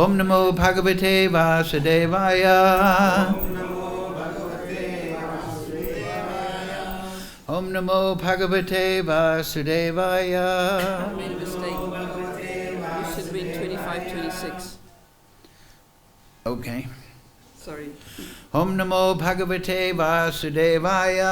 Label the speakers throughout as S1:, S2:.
S1: Om Namo Bhagavate Vasudevaya. Om Namo Bhagavate Vasudevaya.
S2: I made a mistake. You should read 25-26.
S1: Okay.
S2: Sorry.
S1: Om Namo Bhagavate Vasudevaya.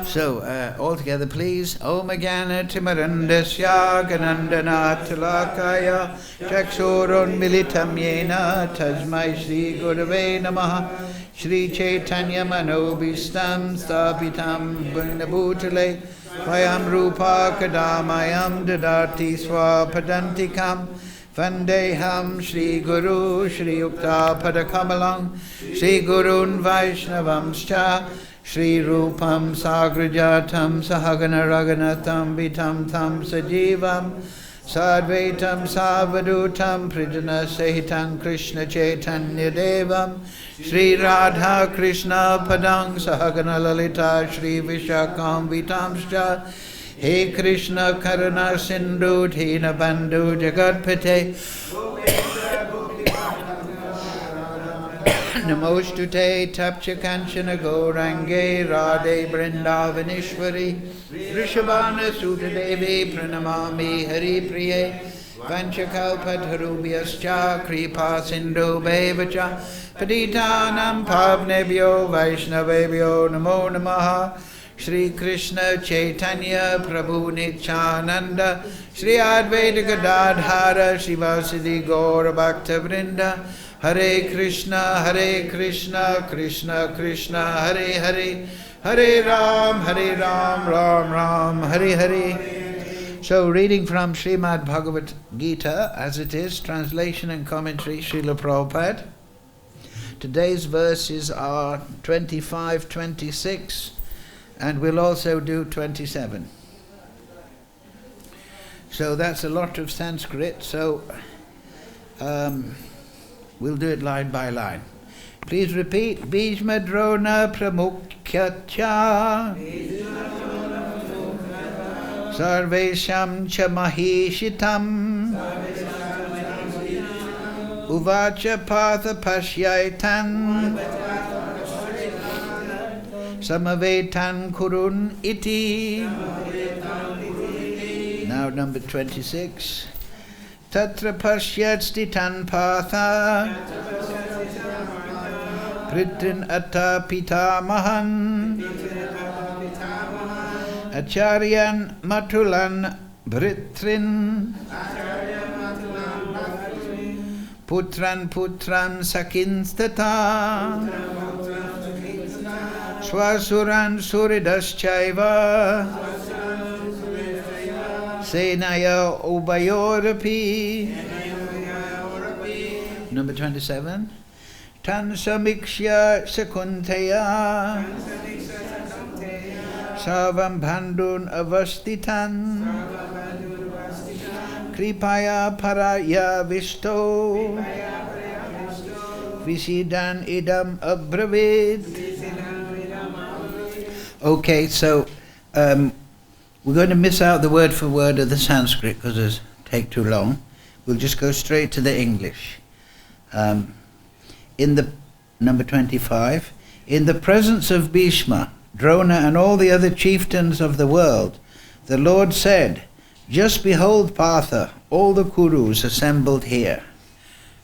S1: So, all together please. Om Agana Timarandasya Ganandana Tilakaya Chakshurun Militam Yena Tajmai Shri Gurave Namaha Shri Chaitanya Manobhistam Stapitam Bhutale Vayam Rupa Kadamayam Dadati Swapadantikam Vandeham Shri Guru Shri Yukta Padakamalam Shri Gurun Vaishnavamscha Shri Rupam Sagrajatam Sahagana Raganatam Vitam Tam Sajivam Sadvaitam Savadutam Prijana Sahitam Krishna Chaitanya Devam Shri Radha Krishna Padang Sahagana Lalita Shri Vishakam Vitamscha He Krishna Karuna Sindhu Dhina Bandhu Jagatpate Namostute Tapcha Kanchana Gaurange Radhe Vrindavanishwari Rishabhana Sutta Devi Pranamami Hari Priye Vanchakalpadharubhyascha Kripa Sindhu Bevacha Patitanam Pavnebhyo Vaishnavebhyo Namo Namaha Shri Krishna Chaitanya Prabhu Nityananda Shri Advaita Gadadhara Shivasadi Gaura Bhakta Vrinda Hare Krishna Krishna Krishna Hare Hare Hare Ram Ram Ram Hare Hare. So reading from Srimad Bhagavad-Gita as it is, translation and commentary Srila Prabhupada. Today's verses are 25, 26 and we'll also do 27. So that's a lot of Sanskrit, so we'll do it line by line. Please repeat. Bhishma Drona Pramukhyatcha Sarvesham cha Mahishitam Uvacha Patha Pashyaitan Samavetan Kurun Iti. Now number 26. Tatra Pashyat Stitan Patha Pritrin Atta Pitamahan Acharyan Matulan Britrin Putran Sakinstata Swasuran Suridaschaiva Senaya Ubayorapi. Number 27. Tan Samikshya Sakunteya Savam Bandun Avastitan Kripaya Paraya Visto Visidan Idam Abravid. Okay, so we're going to miss out the word for word of the Sanskrit because it'll take too long. We'll just go straight to the English. In the number 25, in the presence of Bhishma, Drona and all the other chieftains of the world, the Lord said, "Just behold Partha, all the Kurus assembled here."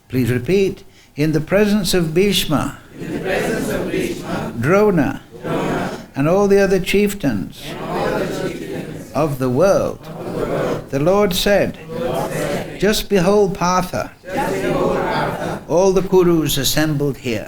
S1: Please repeat. In the presence of Bhishma, Drona, and all the other chieftains of the world, the Lord said, "Just behold Partha, all the Kurus assembled here."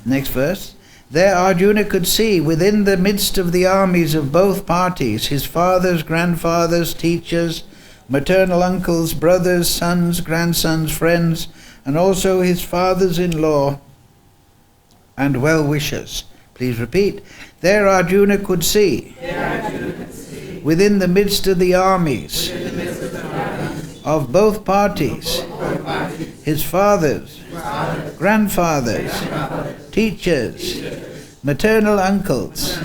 S1: Next verse. There Arjuna could see within the midst of the armies of both parties his fathers, grandfathers, teachers, maternal uncles, brothers, sons, grandsons, friends, and also his fathers-in-law and well-wishers. Please repeat. There Arjuna could see within the midst of the armies of both parties his fathers, grandfathers, teachers, maternal uncles,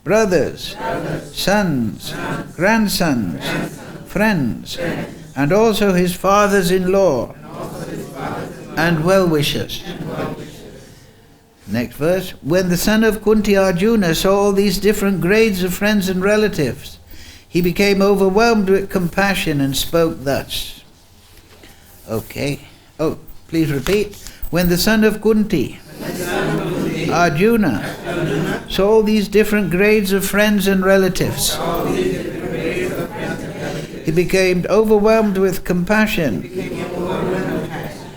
S1: brothers, sons, grandsons, friends, and also his fathers-in-law and well-wishers. Next verse. When the son of Kunti Arjuna saw all these different grades of friends and relatives, he became overwhelmed with compassion and spoke thus. Okay. Oh, please repeat. When the son of Kunti Arjuna saw all these different grades of friends and relatives, he became overwhelmed with compassion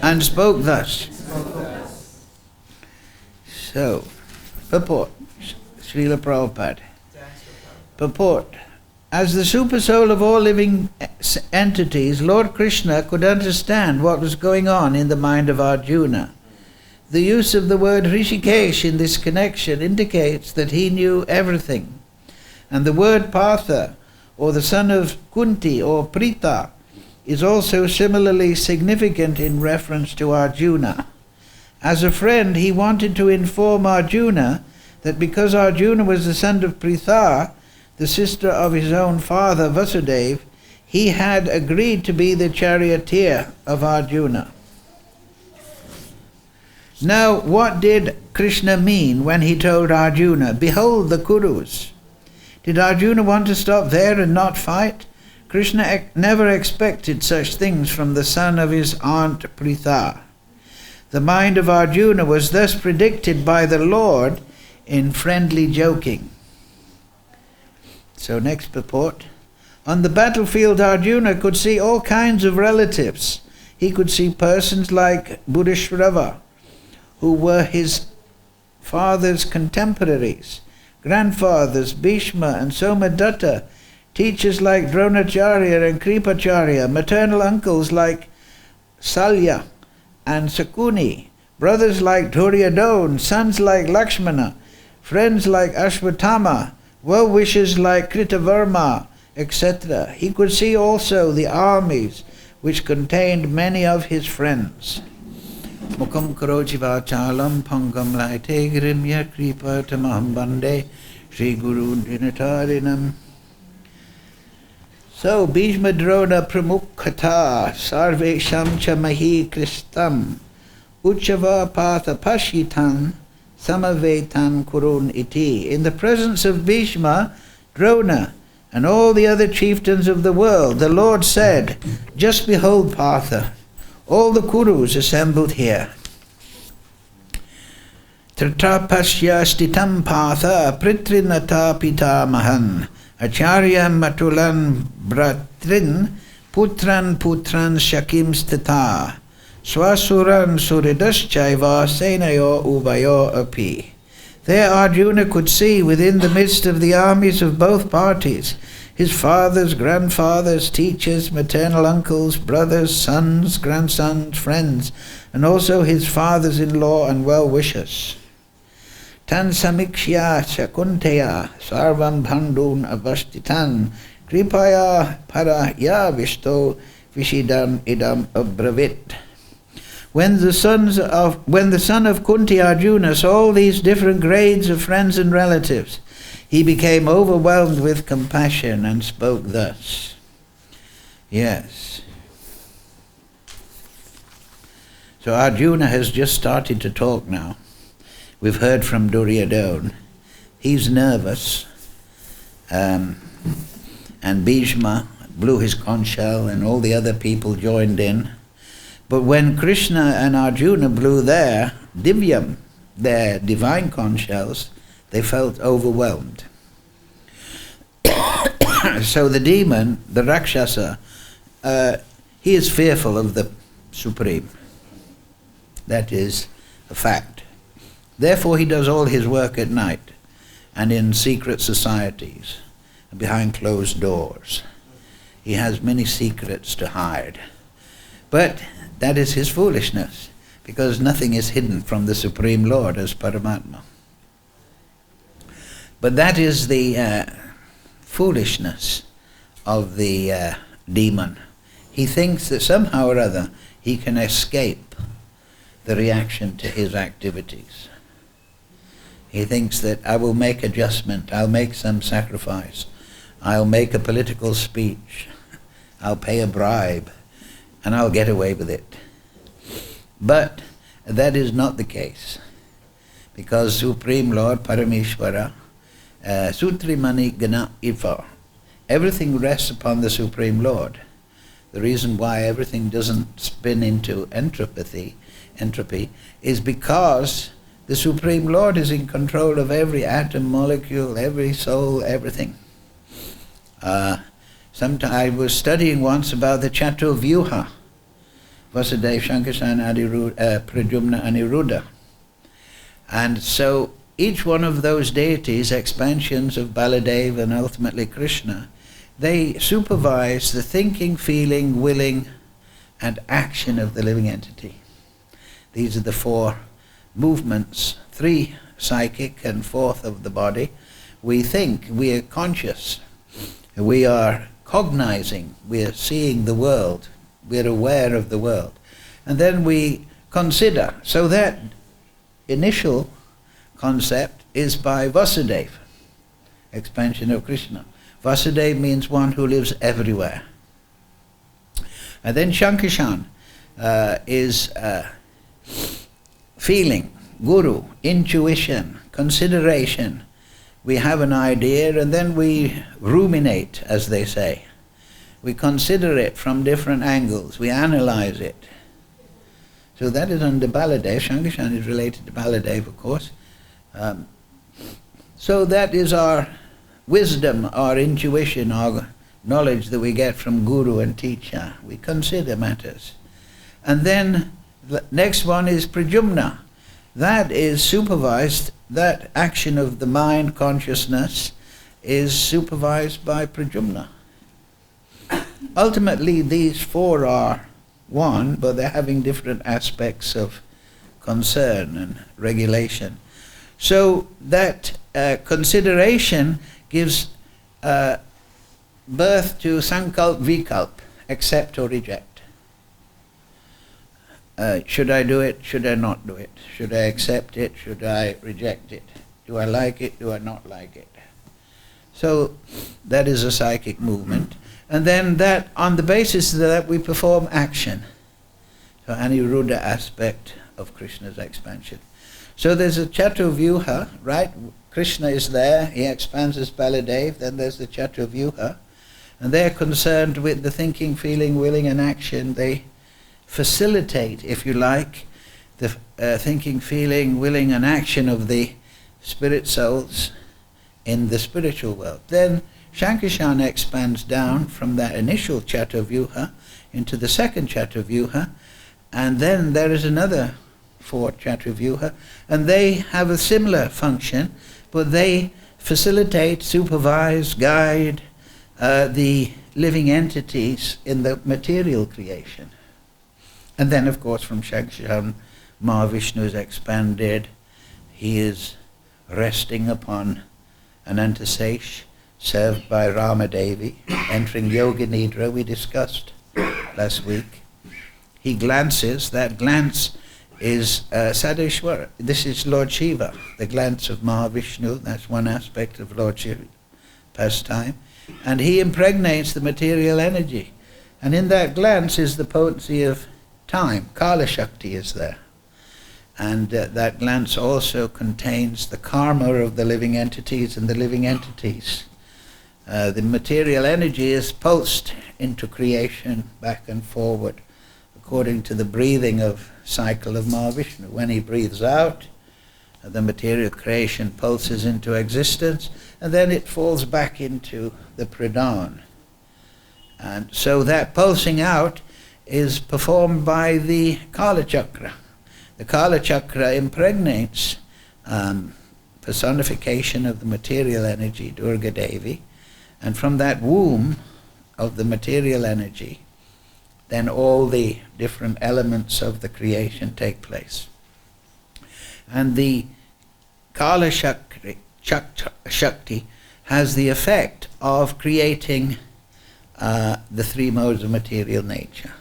S1: and spoke thus. So, purport, Srila Prabhupada. Purport. As the supersoul of all living entities, Lord Krishna could understand what was going on in the mind of Arjuna. The use of the word Rishikesh in this connection indicates that he knew everything. And the word Partha, or the son of Kunti, or Pritha, is also similarly significant in reference to Arjuna. As a friend, he wanted to inform Arjuna that because Arjuna was the son of Pritha, the sister of his own father Vasudeva, he had agreed to be the charioteer of Arjuna. Now, what did Krishna mean when he told Arjuna, "Behold the Kurus"? Did Arjuna want to stop there and not fight? Krishna never expected such things from the son of his aunt Pritha. The mind of Arjuna was thus predicted by the Lord in friendly joking. So next purport. On the battlefield, Arjuna could see all kinds of relatives. He could see persons like Buddhishrava, who were his father's contemporaries, grandfathers Bhishma and Somadatta, teachers like Dronacharya and Kripacharya, maternal uncles like Salya and Sakuni, brothers like Duryodhana, sons like Lakshmana, friends like Ashwatthama, well-wishers like Kritavarma, etc. He could see also the armies which contained many of his friends. Mukam karochi vachalam pangam laite grimya kripa tamaham bande Shri Guru dinatarinam. So, Bhishma Drona Pramukhata Sarvesham cha Mahi Kristam Uchava Patha Pashitan Samavetan Kurun iti. In the presence of Bhishma, Drona, and all the other chieftains of the world, the Lord said, "Just behold Partha, all the Kurus assembled here. Tratapasya stitam Partha pritrinata pitamahan Acharyam matulan bratrin putran shakim stata swasuran suridaschaiva senayo uvayo api." There Arjuna could see within the midst of the armies of both parties his fathers, grandfathers, teachers, maternal uncles, brothers, sons, grandsons, friends, and also his fathers-in-law and well-wishers. Tan samikshya shakunteya sarvam bandun avastitan kripaya para ya visto vishidam idam abravit. When the son of Kunti Arjuna saw all these different grades of friends and relatives, he became overwhelmed with compassion and spoke thus. Yes. So Arjuna has just started to talk now. We've heard from Duryodhana. He's nervous. And Bhishma blew his conch shell and all the other people joined in. But when Krishna and Arjuna blew their divyam, their divine conch shells, they felt overwhelmed. So the demon, the Rakshasa, he is fearful of the Supreme. That is a fact. Therefore he does all his work at night and in secret societies, behind closed doors. He has many secrets to hide. But that is his foolishness, because nothing is hidden from the Supreme Lord as Paramatma. But that is the foolishness of the demon. He thinks that somehow or other he can escape the reaction to his activities. He thinks that I will make adjustment, I'll make some sacrifice, I'll make a political speech, I'll pay a bribe, and I'll get away with it. But that is not the case, because Supreme Lord Parameshwara, Sutrimani Gana Ifa, everything rests upon the Supreme Lord. The reason why everything doesn't spin into entropy is because the Supreme Lord is in control of every atom, molecule, every soul, everything. I was studying once about the Chaturvyuha, Vasudeva, Shankarsan, Pradyumna, Aniruddha. And so each one of those deities, expansions of Baladev and ultimately Krishna, they supervise the thinking, feeling, willing, and action of the living entity. These are the four movements, three psychic and fourth of the body. We think, we are conscious, we are cognizing, we are seeing the world, we are aware of the world. And then we consider. So that initial concept is by Vasudeva, expansion of Krishna. Vasudeva means one who lives everywhere. And then Shankarshan is feeling, guru, intuition, consideration. We have an idea and then we ruminate, as they say. We consider it from different angles, we analyze it. So that is under Baladev. Shankarshan is related to Baladev, of course. So that is our wisdom, our intuition, our knowledge that we get from guru and teacher. We consider matters. And then the next one is Pradyumna. That is supervised, that action of the mind, consciousness, is supervised by Pradyumna. Ultimately, these four are one, but they're having different aspects of concern and regulation. So that consideration gives birth to sankalp vikalp, accept or reject. Should I do it? Should I not do it? Should I accept it? Should I reject it? Do I like it? Do I not like it? So that is a psychic movement. And then that, on the basis of that, we perform action. So Aniruddha aspect of Krishna's expansion. So there's a Chaturvyuha, right? Krishna is there, he expands as Baladev, then there's the Chaturvyuha. And they're concerned with the thinking, feeling, willing and action. They facilitate, if you like, the thinking, feeling, willing and action of the spirit souls in the spiritual world. Then Shankarshan expands down from that initial Chaturvyuha into the second Chaturvyuha, and then there is another fourth Chaturvyuha, and they have a similar function, but they facilitate, supervise, guide the living entities in the material creation. And then, of course, from Shankarshan, Mahavishnu is expanded. He is resting upon Anantasesh, served by Ramadevi, entering Yoga Nidra, we discussed last week. He glances, that glance is Sadeshwara. This is Lord Shiva, the glance of Mahavishnu. That's one aspect of Lord Shiva pastime. And he impregnates the material energy. And in that glance is the potency of time. Kala Shakti is there. And that glance also contains the karma of the living entities and the living entities. The material energy is pulsed into creation back and forward according to the breathing of cycle of Mahavishnu. When he breathes out, the material creation pulses into existence, and then it falls back into the Pradhan. And so that pulsing out is performed by the Kala Chakra. The Kala Chakra impregnates personification of the material energy, Durga Devi, and from that womb of the material energy, then all the different elements of the creation take place. And the Kala Shakti has the effect of creating the three modes of material nature: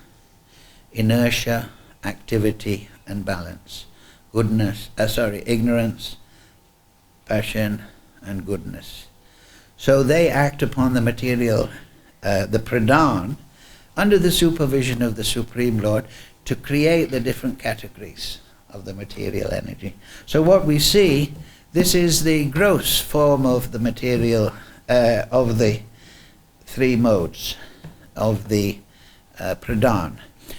S1: inertia, activity, and balance. Ignorance, compassion, and goodness. So they act upon the material, the pradhan, under the supervision of the Supreme Lord, to create the different categories of the material energy. So what we see, this is the gross form of the material, of the three modes of the pradhan.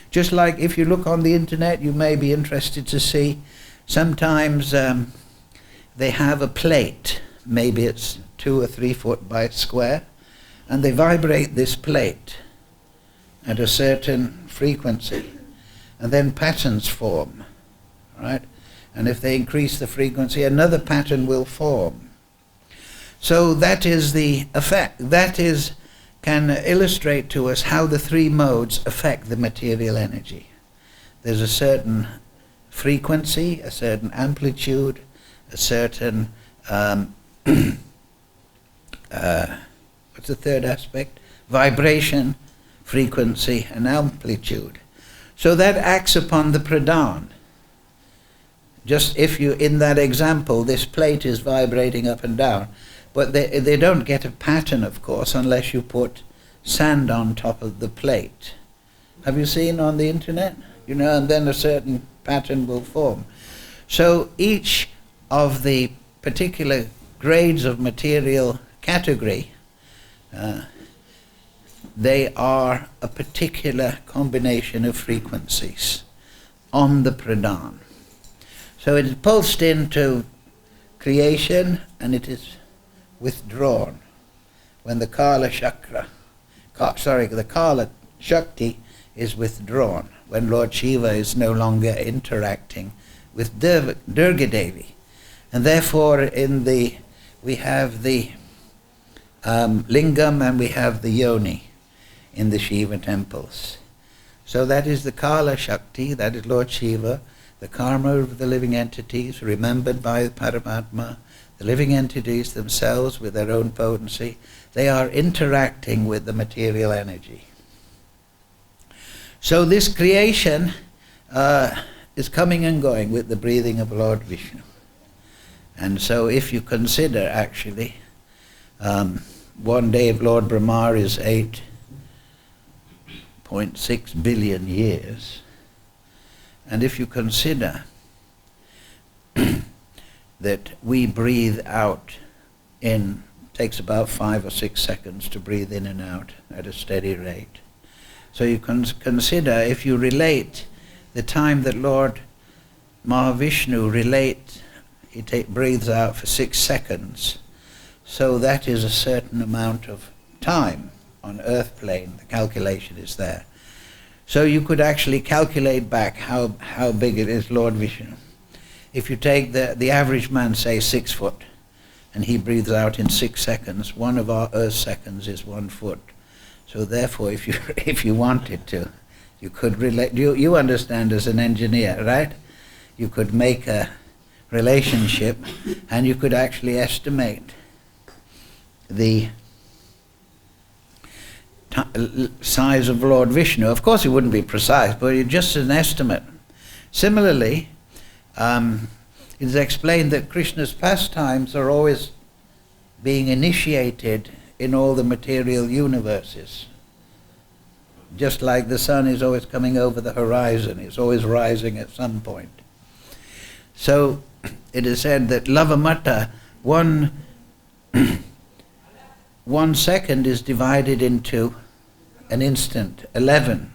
S1: Just like if you look on the internet, you may be interested to see, sometimes they have a plate, maybe it's 2 or 3 foot by square, and they vibrate this plate at a certain frequency, and then patterns form, right? And if they increase the frequency, another pattern will form. So that is the effect. That can illustrate to us how the three modes affect the material energy. There's a certain frequency, a certain amplitude, a certain what's the third aspect? Vibration, frequency, and amplitude. So that acts upon the pradhan. Just if you, in that example, this plate is vibrating up and down, but they don't get a pattern, of course, unless you put sand on top of the plate. Have you seen on the internet? You know, and then a certain pattern will form. So each of the particular grades of material category, they are a particular combination of frequencies on the pradhan. So it is pulsed into creation and it is withdrawn when the Kala Chakra, the Kala Shakti is withdrawn, when Lord Shiva is no longer interacting with Durga Devi. And therefore we have the lingam and we have the yoni in the Shiva temples. So that is the Kala Shakti, that is Lord Shiva, the karma of the living entities remembered by Paramatma, the living entities themselves with their own potency. They are interacting with the material energy. So this creation is coming and going with the breathing of Lord Vishnu. And so if you consider actually, one day of Lord Brahma is 8.6 billion years. And if you consider that we breathe out takes about 5 or 6 seconds to breathe in and out at a steady rate. So you can consider, if you relate the time that Lord Mahavishnu breathes out for 6 seconds, so that is a certain amount of time on earth plane. The calculation is there. So you could actually calculate back how big it is, Lord Vishnu. If you take the average man, say 6 foot, and he breathes out in 6 seconds, one of our earth seconds is 1 foot. So therefore, if you wanted to, you could relate. You understand as an engineer, right? You could make a relationship, and you could actually estimate the size of Lord Vishnu. Of course, it wouldn't be precise, but it's just an estimate. Similarly, it is explained that Krishna's pastimes are always being initiated in all the material universes. Just like the sun is always coming over the horizon, it's always rising at some point. So it is said that Lavamata, one second is divided into an instant, 11.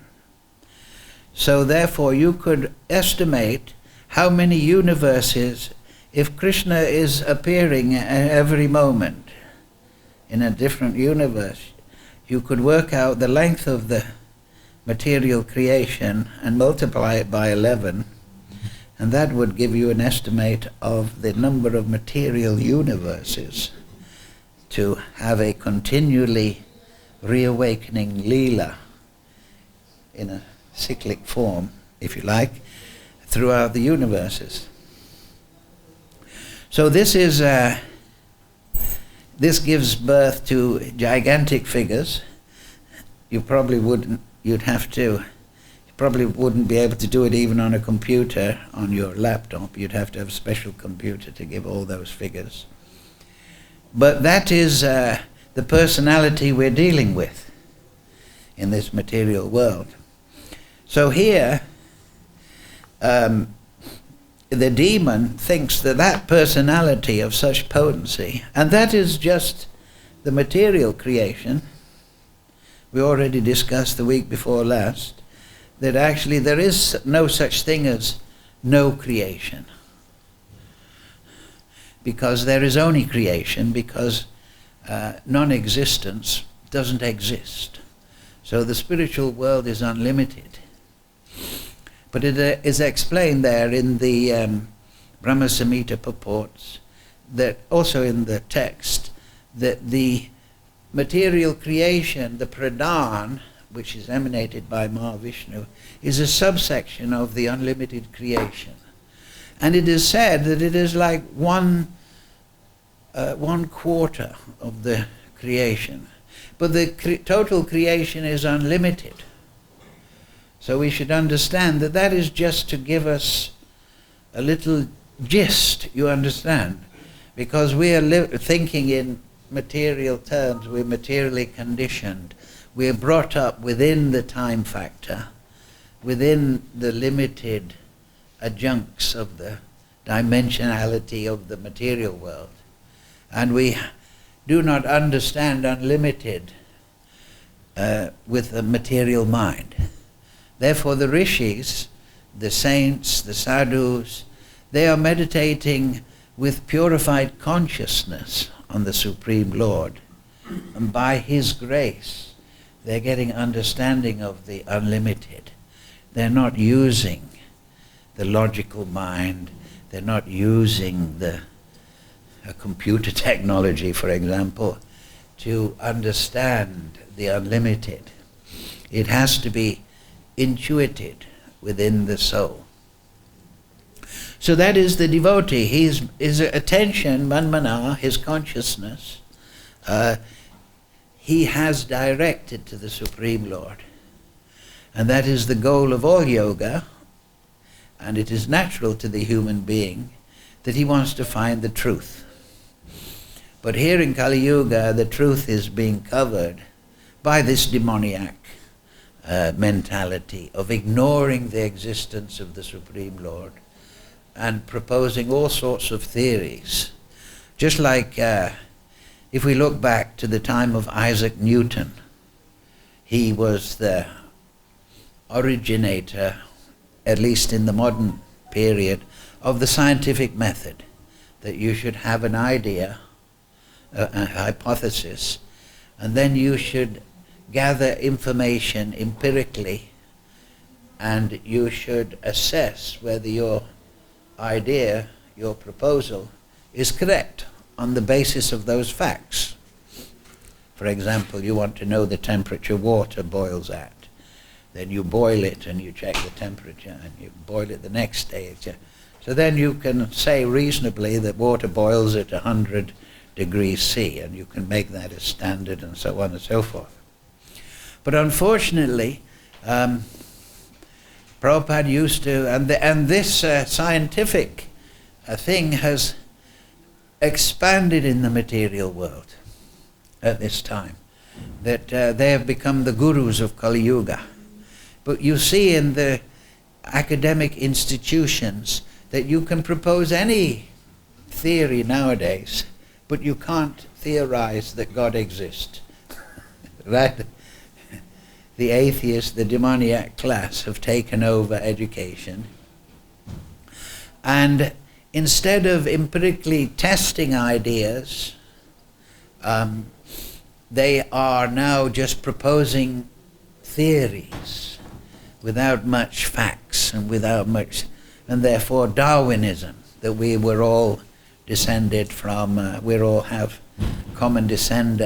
S1: So therefore you could estimate how many universes, if Krishna is appearing at every moment in a different universe, you could work out the length of the material creation and multiply it by 11, and that would give you an estimate of the number of material universes to have a continually reawakening Leela in a cyclic form, if you like, throughout the universes. So this gives birth to gigantic figures. You probably wouldn't be able to do it even on a computer, on your laptop. You'd have to have a special computer to give all those figures. But that is the personality we're dealing with in this material world. So here, the demon thinks that that personality of such potency, and that is just the material creation, we already discussed the week before last, that actually there is no such thing as no creation. Because there is only creation, because non-existence doesn't exist. So the spiritual world is unlimited. But it is explained there in the Brahma Samhita purports, that also in the text, that the material creation, the pradhan, which is emanated by Mahavishnu, is a subsection of the unlimited creation. And it is said that it is like one quarter of the creation. But the total creation is unlimited. So we should understand that that is just to give us a little gist, you understand? Because we are thinking in material terms, we're materially conditioned. We're brought up within the time factor, within the limited adjuncts of the dimensionality of the material world. And we do not understand unlimited with the material mind. Therefore the rishis, the saints, the sadhus, they are meditating with purified consciousness on the Supreme Lord. And by His grace, they're getting understanding of the unlimited. They're not using the logical mind. They're not using a computer technology, for example, to understand the unlimited. It has to be intuited within the soul. So that is the devotee. His attention, manmana, his consciousness, he has directed to the Supreme Lord. And that is the goal of all yoga, and it is natural to the human being that he wants to find the truth. But here in Kali Yuga, the truth is being covered by this demoniac mentality of ignoring the existence of the Supreme Lord and proposing all sorts of theories. Just like if we look back to the time of Isaac Newton, he was the originator, at least in the modern period, of the scientific method, that you should have an idea, a hypothesis, and then you should gather information empirically, and you should assess whether your idea, your proposal, is correct on the basis of those facts. For example, you want to know the temperature water boils at. Then you boil it and you check the temperature, and you boil it the next day. So then you can say reasonably that water boils at 100 degrees C, and you can make that a standard, and so on and so forth. But unfortunately, Prabhupada used to, and this scientific thing has expanded in the material world at this time, that they have become the gurus of Kali Yuga. But you see in the academic institutions that you can propose any theory nowadays, but you can't theorize that God exists. Right? The atheists, the demoniac class, have taken over education. And instead of empirically testing ideas, they are now just proposing theories without much facts and without much, and therefore Darwinism, that we were all descended from, we all have common descent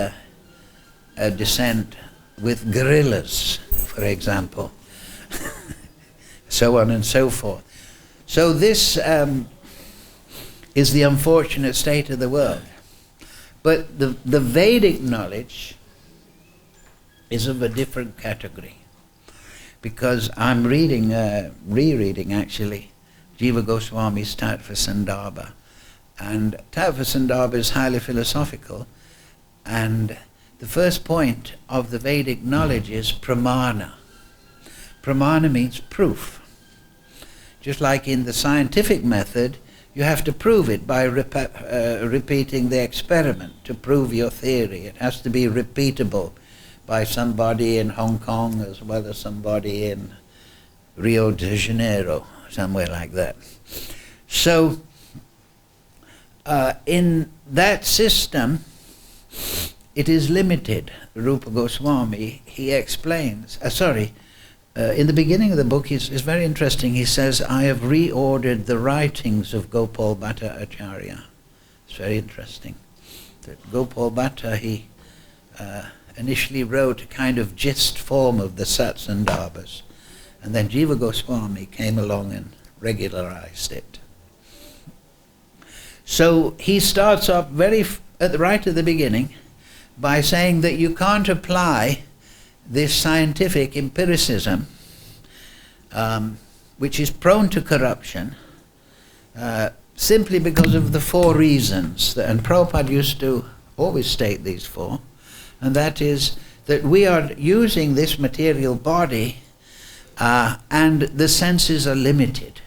S1: with gorillas, for example, so on and so forth. So this is the unfortunate state of the world. But the Vedic knowledge is of a different category, because I'm rereading actually, Jiva Goswami's Tattva Sandarbha, And Tattva-sandarbha is highly philosophical, and the first point of the Vedic knowledge is pramana. Pramana means proof. Just like in the scientific method, you have to prove it by repeating the experiment to prove your theory. It has to be repeatable by somebody in Hong Kong as well as somebody in Rio de Janeiro, somewhere like that. So, in that system, it is limited. Rupa Goswami, he explains, in the beginning of the book, it's very interesting. He says, I have reordered the writings of Gopal Bhatta Acharya. It's very interesting. That Gopal Bhatta, he initially wrote a kind of gist form of the Satsandarbhas, and then Jiva Goswami came along and regularized it. So he starts off right at the beginning by saying that you can't apply this scientific empiricism, which is prone to corruption, simply because of the 4 reasons. And Prabhupada used to always state these 4, and that is that we are using this material body and the senses are limited.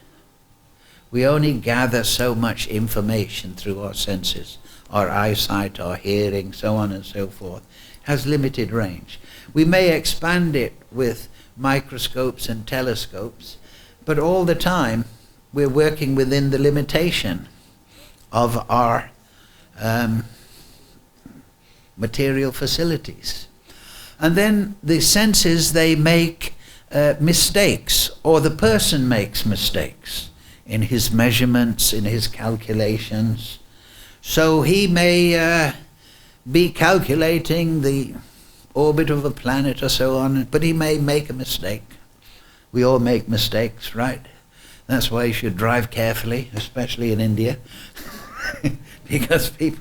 S1: We only gather so much information through our senses. Our eyesight, our hearing, so on and so forth, has limited range. We may expand it with microscopes and telescopes, but all the time we're working within the limitation of our material facilities. And then the senses, they make mistakes, or the person makes mistakes in his measurements, in his calculations. So he may be calculating the orbit of a planet or so on, but he may make a mistake. We all make mistakes, right? That's why you should drive carefully, especially in India, because you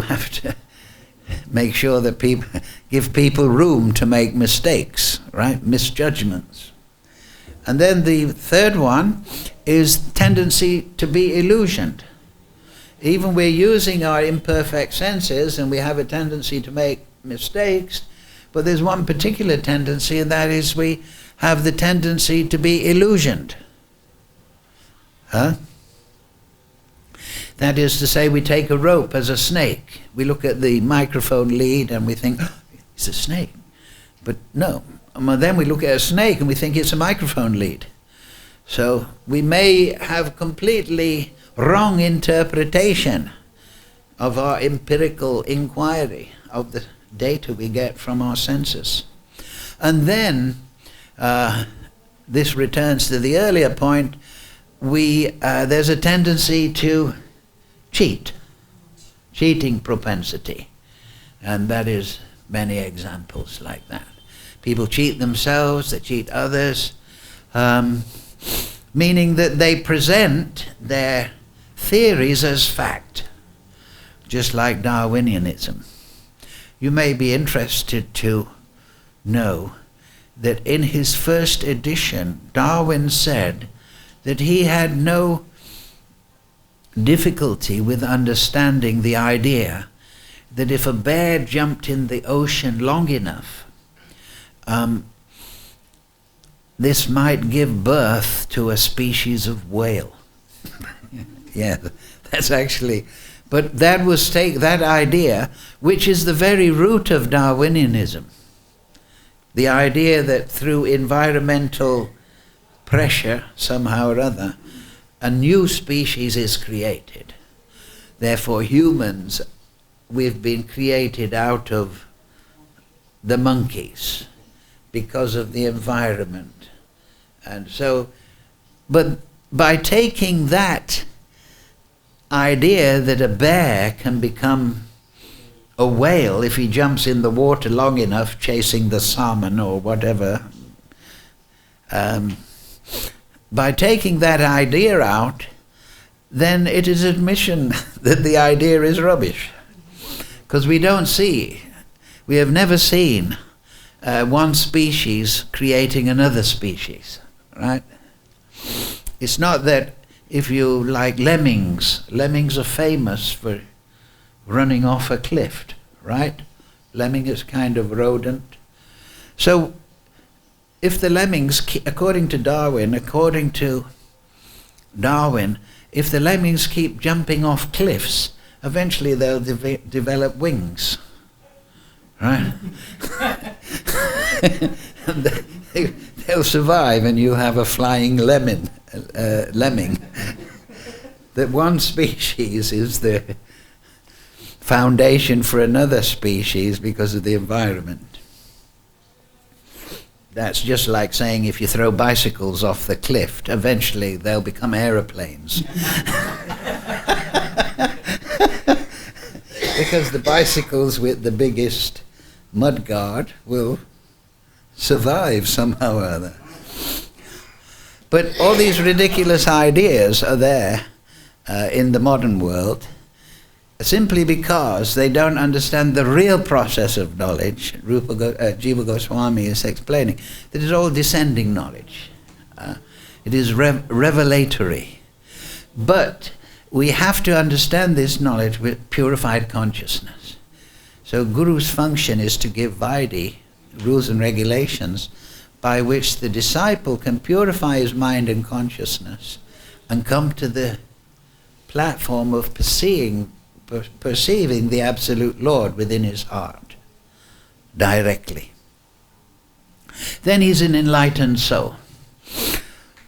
S1: have to make sure that give people room to make mistakes, right? Misjudgments. And then the third one is tendency to be illusioned. Even we're using our imperfect senses and we have a tendency to make mistakes, but there's one particular tendency, and that is we have the tendency to be illusioned. That is to say, we take a rope as a snake. We look at the microphone lead and we think, oh, it's a snake. But no. And then we look at a snake and we think it's a microphone lead. So we may have completely wrong interpretation of our empirical inquiry, of the data we get from our senses. And then, this returns to the earlier point, there's a tendency to cheating propensity. And that is many examples like that. People cheat themselves, they cheat others, meaning that they present their theories as fact, just like Darwinianism. You may be interested to know that in his first edition, Darwin said that he had no difficulty with understanding the idea that if a bear jumped in the ocean long enough, this might give birth to a species of whale. Yeah, that's actually, but that was that idea, which is the very root of Darwinianism. The idea that through environmental pressure, somehow or other, a new species is created. Therefore, humans, we've been created out of the monkeys because of the environment. And so, but by taking that idea that a bear can become a whale if he jumps in the water long enough chasing the salmon or whatever, by taking that idea out, then it is admission that the idea is rubbish. Because we have never seen one species creating another species, right? It's not that if you like lemmings are famous for running off a cliff, right? Lemming is kind of rodent. So if the lemmings, according to Darwin, if the lemmings keep jumping off cliffs, eventually they'll develop wings, right? And they'll survive, and you have a flying lemming. That one species is the foundation for another species because of the environment. That's just like saying if you throw bicycles off the cliff, eventually they'll become aeroplanes. Because the bicycles with the biggest mudguard will survive somehow or other. But all these ridiculous ideas are there in the modern world simply because they don't understand the real process of knowledge. Jiva Goswami is explaining that it's all descending knowledge. It is revelatory. But we have to understand this knowledge with purified consciousness. So Guru's function is to give Vaidhi rules and regulations by which the disciple can purify his mind and consciousness and come to the platform of perceiving the Absolute Lord within his heart directly. Then he's an enlightened soul.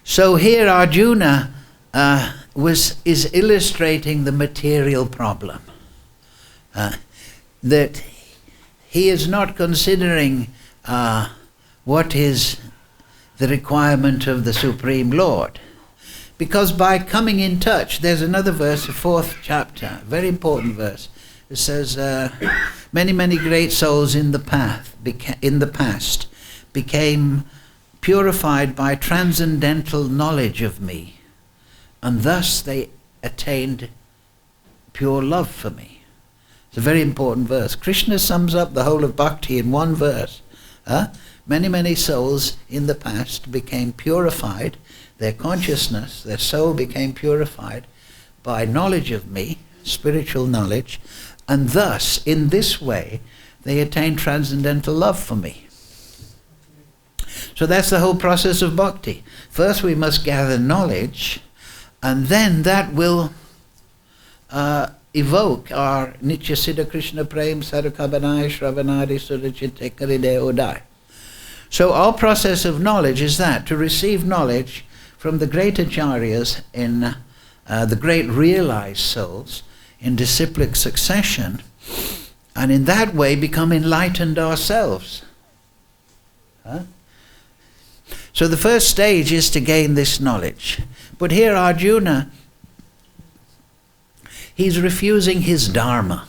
S1: So here Arjuna is illustrating the material problem. That he is not considering what is the requirement of the Supreme Lord. Because by coming in touch, there's another verse, the 4th chapter, very important verse. It says, many, many great souls in the past became purified by transcendental knowledge of me, and thus they attained pure love for me. It's a very important verse. Krishna sums up the whole of bhakti in one verse. Many, many souls in the past became purified. Their consciousness, their soul became purified by knowledge of me, spiritual knowledge, and thus, in this way, they attained transcendental love for me. So that's the whole process of bhakti. First we must gather knowledge, and then that will evoke our Nitya Siddha Krishna Prem Sadhakabanai Shravanadi Sudachite Karide Odai. So our process of knowledge is that, to receive knowledge from the great acharyas in the great realized souls in disciplic succession, and in that way become enlightened ourselves. So the first stage is to gain this knowledge. But here Arjuna, he's refusing his dharma,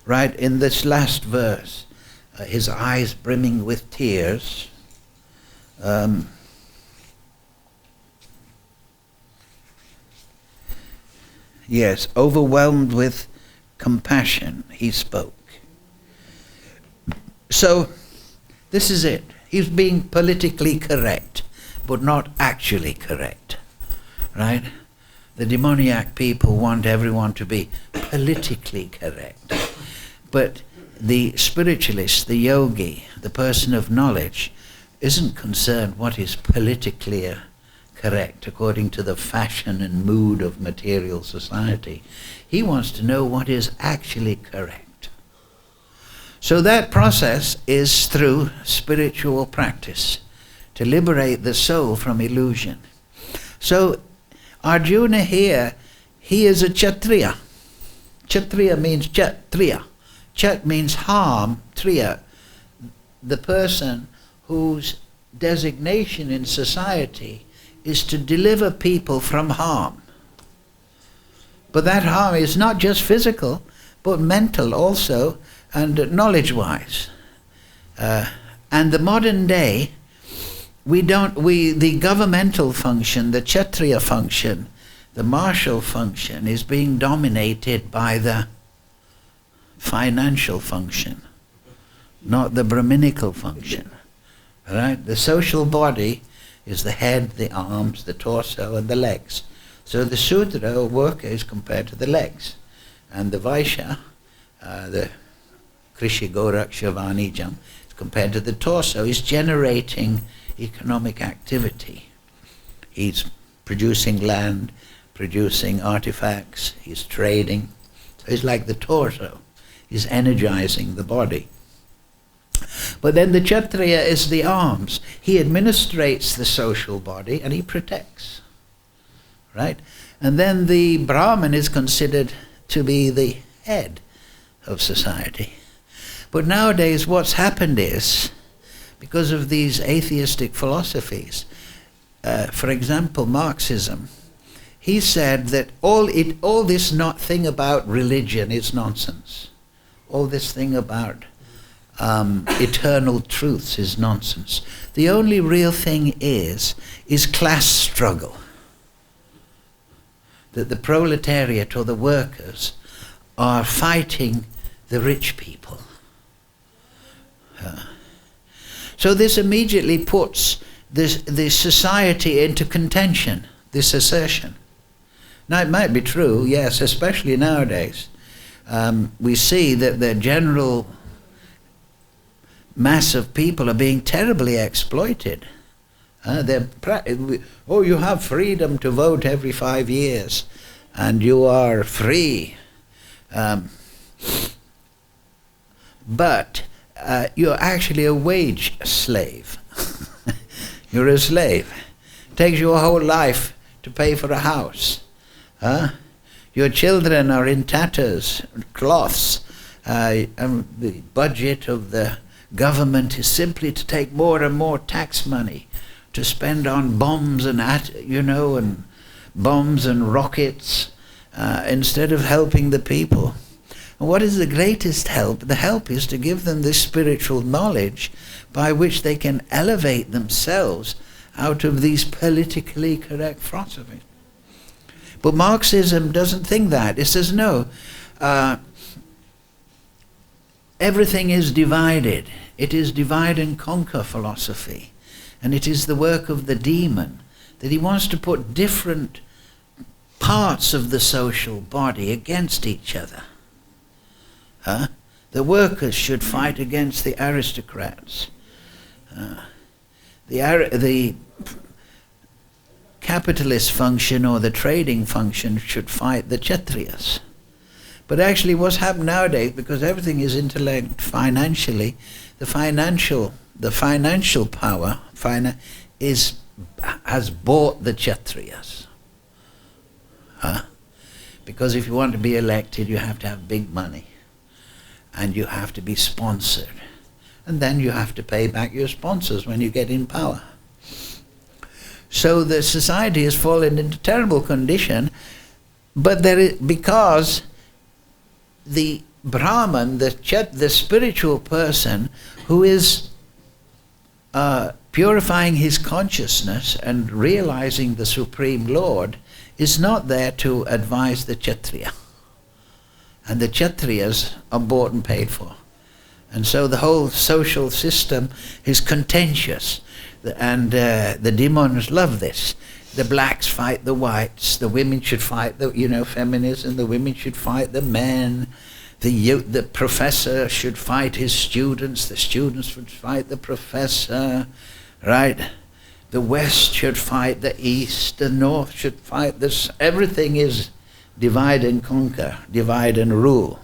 S1: right? In this last verse, his eyes brimming with tears. Yes, overwhelmed with compassion, he spoke. So, this is it. He's being politically correct, but not actually correct, right? The demoniac people want everyone to be politically correct. But the spiritualist, the yogi, the person of knowledge, isn't concerned what is politically correct according to the fashion and mood of material society. He wants to know what is actually correct. So that process is through spiritual practice, to liberate the soul from illusion. So Arjuna here, he is a Kshatriya. Kshatriya means Kshatriya. Chat means harm, Triya, the person whose designation in society is to deliver people from harm. But that harm is not just physical, but mental also, and knowledge-wise. And the modern day, the governmental function, the Kshatriya function, the martial function is being dominated by the financial function, not the Brahminical function. Right? The social body is the head, the arms, the torso, and the legs. So the Sudra, or worker, is compared to the legs. And the Vaishya, the Krishi Goraksha Vanijam, is compared to the torso. He's generating economic activity. He's producing land, producing artifacts, he's trading. So he's like the torso. He's energizing the body. But then the Kshatriya is the arms. He administrates the social body and he protects. Right? And then the Brahman is considered to be the head of society. But nowadays what's happened is, because of these atheistic philosophies, for example, Marxism, he said that all this thing about religion is nonsense. All this thing about eternal truths is nonsense. The only real thing is class struggle. That the proletariat or the workers are fighting the rich people. So this immediately puts this society into contention, this assertion. Now it might be true, yes, especially nowadays. We see that the general mass of people are being terribly exploited. You have freedom to vote every 5 years, and you are free. But you're actually a wage slave. You're a slave. It takes you a whole life to pay for a house. Your children are in tatters, cloths. The budget of the government is simply to take more and more tax money to spend on bombs and bombs and rockets instead of helping the people. And what is the greatest help? The help is to give them this spiritual knowledge by which they can elevate themselves out of these politically correct philosophies. But Marxism doesn't think that. It says no. Everything is divided. It is divide and conquer philosophy. And it is the work of the demon that he wants to put different parts of the social body against each other. The workers should fight against the aristocrats. The capitalist function or the trading function should fight the Kshatriyas. But actually what's happened nowadays, because everything is interlinked financially, the financial power has bought the Kshatriyas. Because if you want to be elected, you have to have big money. And you have to be sponsored. And then you have to pay back your sponsors when you get in power. So the society has fallen into terrible condition, but because the Brahman, the spiritual person who is purifying his consciousness and realizing the Supreme Lord, is not there to advise the Kshatriya. And the Kshatriyas are bought and paid for. And so the whole social system is contentious. And the demons love this. The blacks fight the whites. The women should fight feminism. The women should fight the men. The professor should fight his students. The students should fight the professor. Right? The West should fight the East. The North should fight this. Everything is divide and conquer, divide and rule.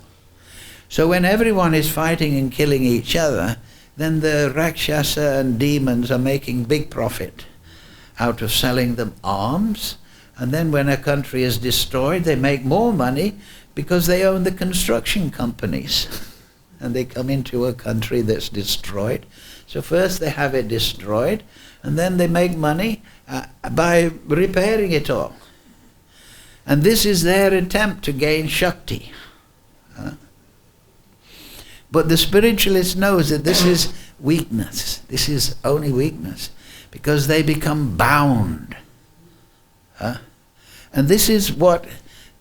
S1: So when everyone is fighting and killing each other, then the Rakshasa and demons are making big profit out of selling them arms. And then when a country is destroyed, they make more money because they own the construction companies. And they come into a country that's destroyed. So first they have it destroyed, and then they make money by repairing it all. And this is their attempt to gain Shakti. But the spiritualist knows that this is weakness. This is only weakness. Because they become bound. And this is what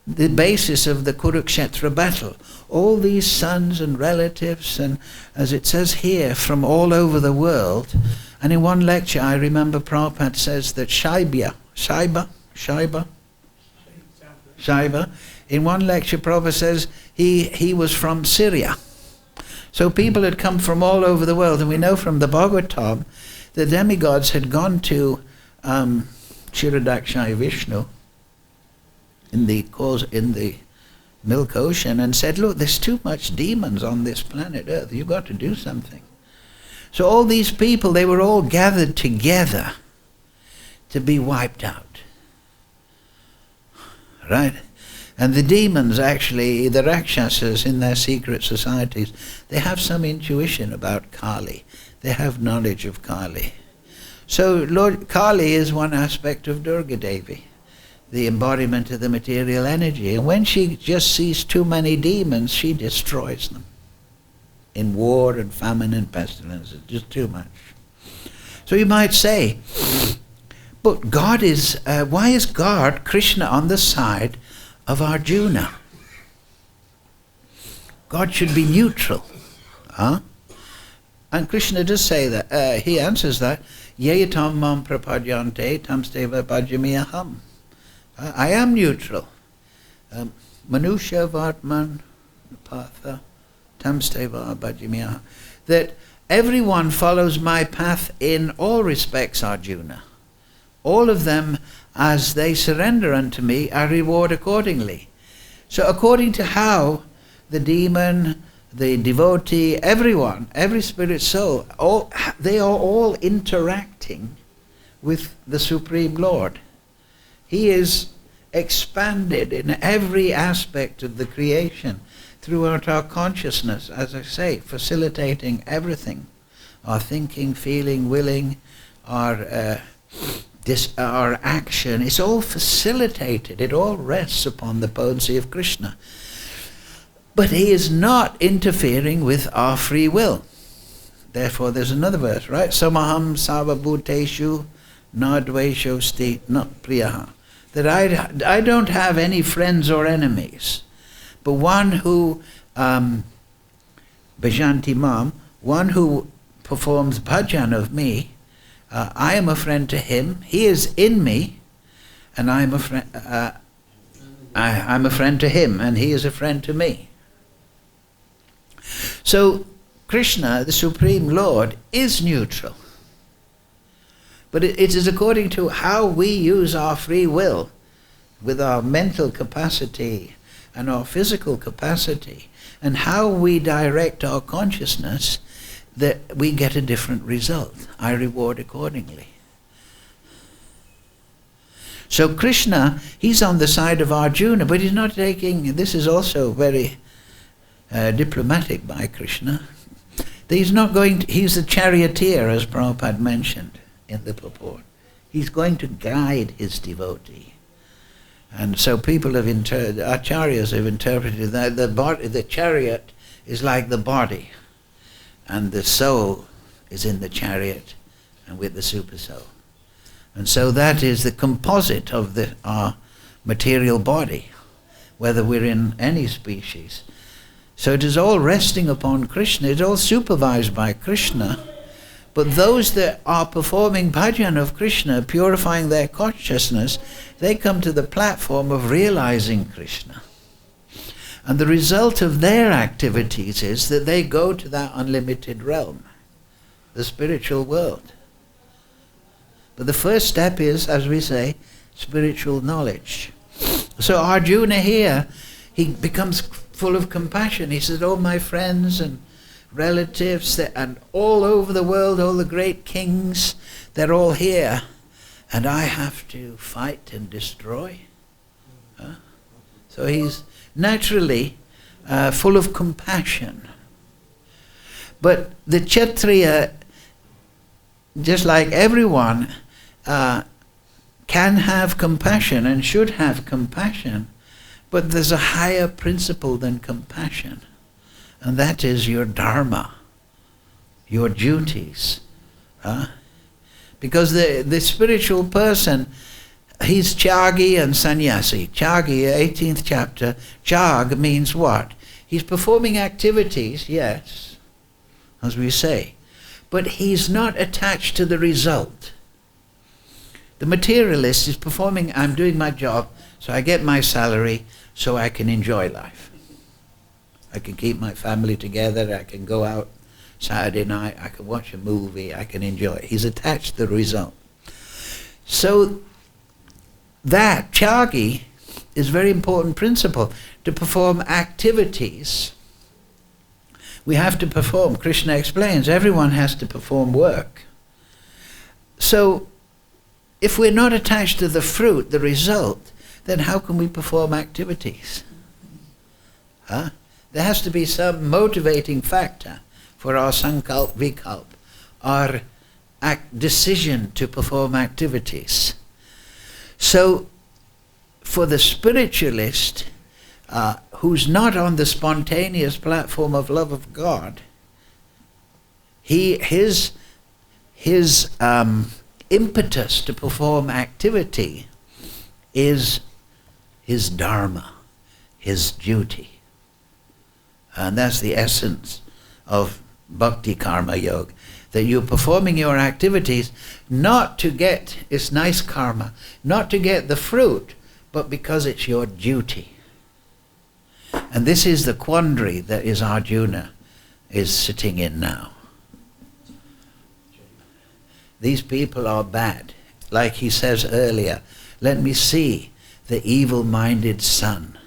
S1: the basis of the Kurukshetra battle. All these sons and relatives, and as it says here, from all over the world. And in one lecture I remember Prabhupada says that Shaiba, Shaiva. In one lecture, Prabhupada says he was from Syria. So people had come from all over the world, and we know from the Bhagavad-Gita, the demigods had gone to Kshirodakshaya Vishnu in the Milk Ocean and said, look, there's too much demons on this planet Earth. You've got to do something. So all these people, they were all gathered together to be wiped out. Right? And the demons actually, the Rakshasas in their secret societies, they have some intuition about Kali. They have knowledge of Kali. So Lord Kali is one aspect of Durga Devi, the embodiment of the material energy. And when she just sees too many demons, she destroys them. In war and famine and pestilence, it's just too much. So you might say, but God is, why is God, Krishna, on the side of Arjuna? God should be neutral. Huh? And Krishna does say that. He answers that, Yeyatam mam prapadyante tam steva bhajamiyaham. I am neutral. Manusha vartman patha tam steva bhajamiyaham. That everyone follows my path in all respects, Arjuna. All of them, as they surrender unto me, I reward accordingly. So according to how the demon, the devotee, everyone, every spirit soul, they are all interacting with the Supreme Lord. He is expanded in every aspect of the creation throughout our consciousness, as I say, facilitating everything. Our thinking, feeling, willing, our action, it's all facilitated. It all rests upon the potency of Krishna. But he is not interfering with our free will. Therefore, there's another verse, right? Samaham sarvabhuteshu nadvesho sti na priyaha. That I don't have any friends or enemies. But one who, bhajanti mam, one who performs bhajan of me, I am a friend to him, he is in me, and I'm a friend to him, and he is a friend to me. So Krishna, the Supreme Lord, is neutral. But it is according to how we use our free will, with our mental capacity and our physical capacity, and how we direct our consciousness, that we get a different result. I reward accordingly. So Krishna, he's on the side of Arjuna, but he's not taking, this is also very diplomatic by Krishna. He's not going to, he's a charioteer, as Prabhupada mentioned in the purport. He's going to guide his devotee. And so people have acharyas have interpreted that the chariot is like the body, and the soul is in the chariot and with the super soul. And so that is the composite of our material body, whether we're in any species. So it is all resting upon Krishna, it's all supervised by Krishna. But those that are performing bhajan of Krishna, purifying their consciousness, they come to the platform of realizing Krishna. And the result of their activities is that they go to that unlimited realm, the spiritual world. But the first step is, as we say, spiritual knowledge. So Arjuna here, he becomes full of compassion. He says, oh, my friends and relatives, and all over the world, all the great kings, they're all here. And I have to fight and destroy. So he's naturally full of compassion. But the Kshatriya, just like everyone, can have compassion and should have compassion, but there's a higher principle than compassion, and that is your dharma, your duties. Because the spiritual person, he's Tyagi and sannyasi. Tyagi, 18th chapter, Tyag means what? He's performing activities, yes, as we say, but he's not attached to the result. The materialist is performing, I'm doing my job, So I get my salary so I can enjoy life. I can keep my family together, I can go out Saturday night, I can watch a movie, I can enjoy. He's attached to the result. So that, Chagi, is a very important principle. To perform activities, we have to perform. Krishna explains, everyone has to perform work. So, if we're not attached to the fruit, the result, then how can we perform activities? Huh? There has to be some motivating factor for our sankalp, vikalp, our decision to perform activities. So, for the spiritualist who's not on the spontaneous platform of love of God, his impetus to perform activity is his dharma, his duty. And that's the essence of bhakti karma yoga, that you're performing your activities not to get, it's nice karma, not to get the fruit, but because it's your duty. And this is the quandary that is Arjuna is sitting in now. These people are bad. Like he says earlier, let me see the evil-minded son.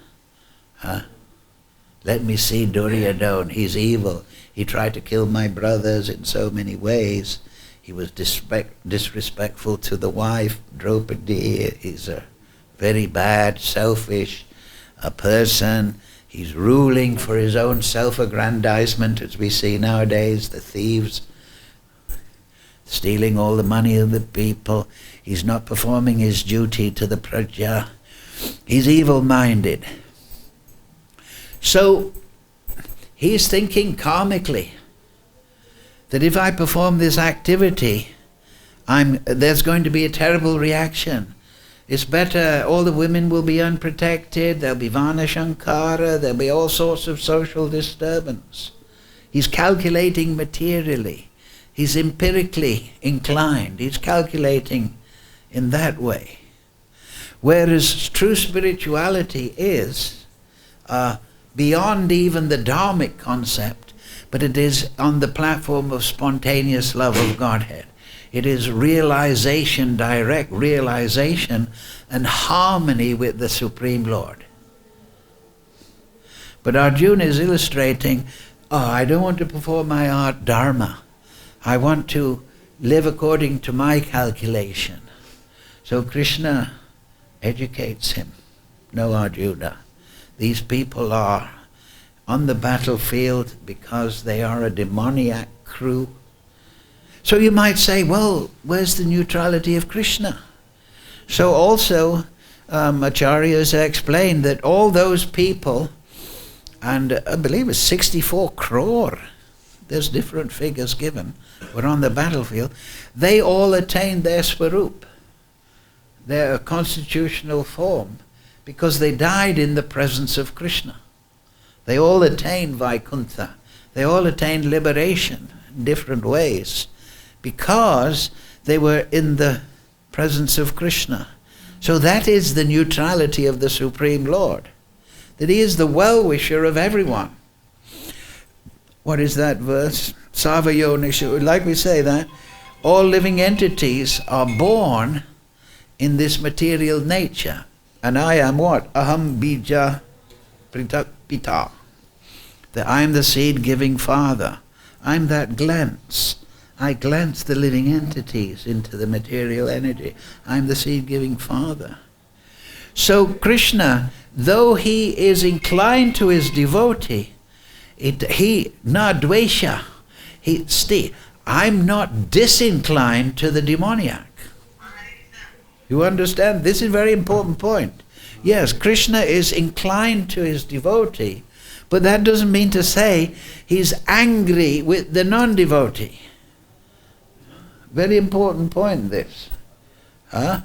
S1: Let me see Duryodhana, he's evil. He tried to kill my brothers in so many ways. He was disrespectful to the wife, Draupadi. He's a very bad, selfish person. He's ruling for his own self-aggrandizement, as we see nowadays, the thieves stealing all the money of the people. He's not performing his duty to the praja. He's evil-minded. So he's thinking karmically that if I perform this activity, there's going to be a terrible reaction. It's better, all the women will be unprotected, there'll be Varna-shankara, there'll be all sorts of social disturbance. He's calculating materially. He's empirically inclined. He's calculating in that way. Whereas true spirituality is beyond even the dharmic concept, but it is on the platform of spontaneous love of Godhead. It is realization, direct realization and harmony with the Supreme Lord. But Arjuna is illustrating, I don't want to perform my art dharma. I want to live according to my calculation. So Krishna educates him. No, Arjuna. These people are on the battlefield because they are a demoniac crew. So you might say, well, where's the neutrality of Krishna? So also, Acharyas explained that all those people, and I believe it's 64 crore, there's different figures given, were on the battlefield, they all attained their swarup, their constitutional form, because they died in the presence of Krishna. They all attained Vaikuntha. They all attained liberation in different ways, because they were in the presence of Krishna. So that is the neutrality of the Supreme Lord, that he is the well-wisher of everyone. What is that verse? Savayonishu, like we say that, all living entities are born in this material nature. And I am what? Aham bija pita. That I am the seed-giving father. I'm that glance. I glance the living entities into the material energy. I'm the seed-giving father. So Krishna, though he is inclined to his devotee, dvesha, I'm not disinclined to the demoniac. You understand? This is a very important point. Yes, Krishna is inclined to his devotee, but that doesn't mean to say he's angry with the non-devotee. Very important point, this. That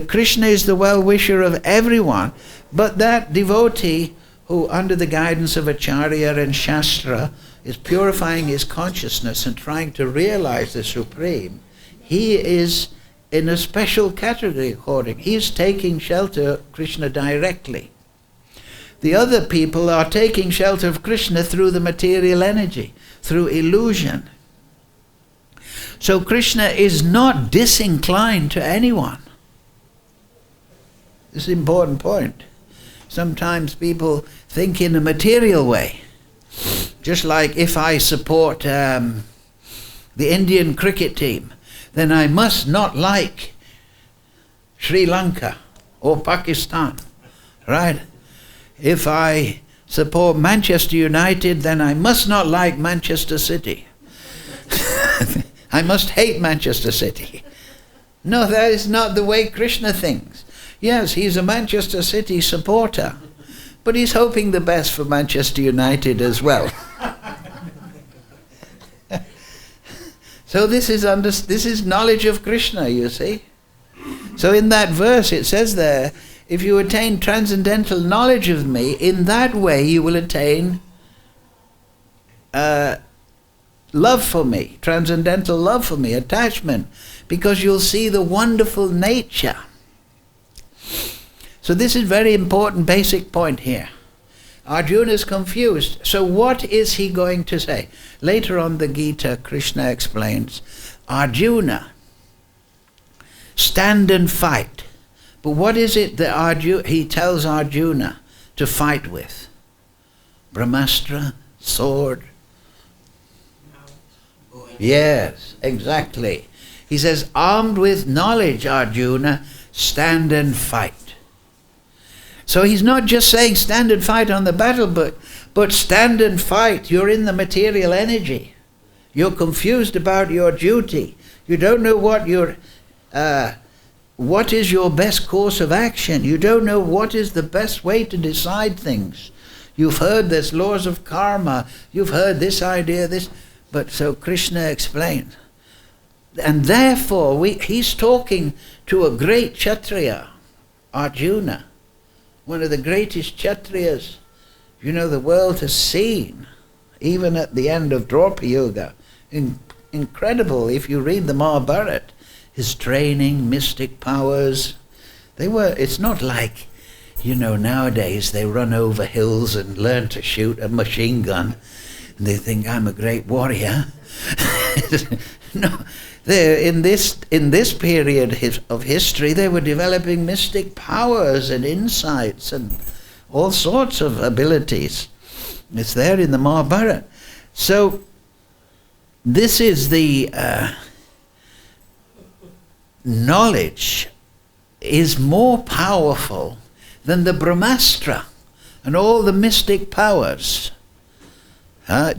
S1: Krishna is the well-wisher of everyone, but that devotee who, under the guidance of Acharya and Shastra, is purifying his consciousness and trying to realize the Supreme, he is in a special category according. He's taking shelter of Krishna directly. The other people are taking shelter of Krishna through the material energy, through illusion. So Krishna is not disinclined to anyone. This is an important point. Sometimes people think in a material way. Just like if I support the Indian cricket team, then I must not like Sri Lanka or Pakistan, right? If I support Manchester United, then I must not like Manchester City. I must hate Manchester City. No, that is not the way Krishna thinks. Yes, he's a Manchester City supporter, but he's hoping the best for Manchester United as well. So this is knowledge of Krishna, you see. So in that verse it says there, if you attain transcendental knowledge of me, in that way you will attain love for me, transcendental love for me, attachment, because you'll see the wonderful nature. So this is very important basic point here. Arjuna is confused. So what is he going to say? Later on the Gita, Krishna explains, Arjuna, stand and fight. But what is it that he tells Arjuna to fight with? Brahmastra, sword? Yes, exactly. He says, armed with knowledge, Arjuna, stand and fight. So he's not just saying stand and fight on the battle, but stand and fight. You're in the material energy. You're confused about your duty. You don't know what is your best course of action. You don't know what is the best way to decide things. You've heard there's laws of karma. You've heard this idea, this. But so Krishna explains. And therefore, he's talking to a great Kshatriya, Arjuna, one of the greatest Kshatriyas, the world has seen, even at the end of bhakti-yoga. Incredible, if you read the Mahabharata, his training, mystic powers, it's not like, nowadays they run over hills and learn to shoot a machine gun, and they think, I'm a great warrior. No, in this period of history, they were developing mystic powers and insights and all sorts of abilities. It's there in the Mahabharata. So this is the knowledge is more powerful than the Brahmastra and all the mystic powers.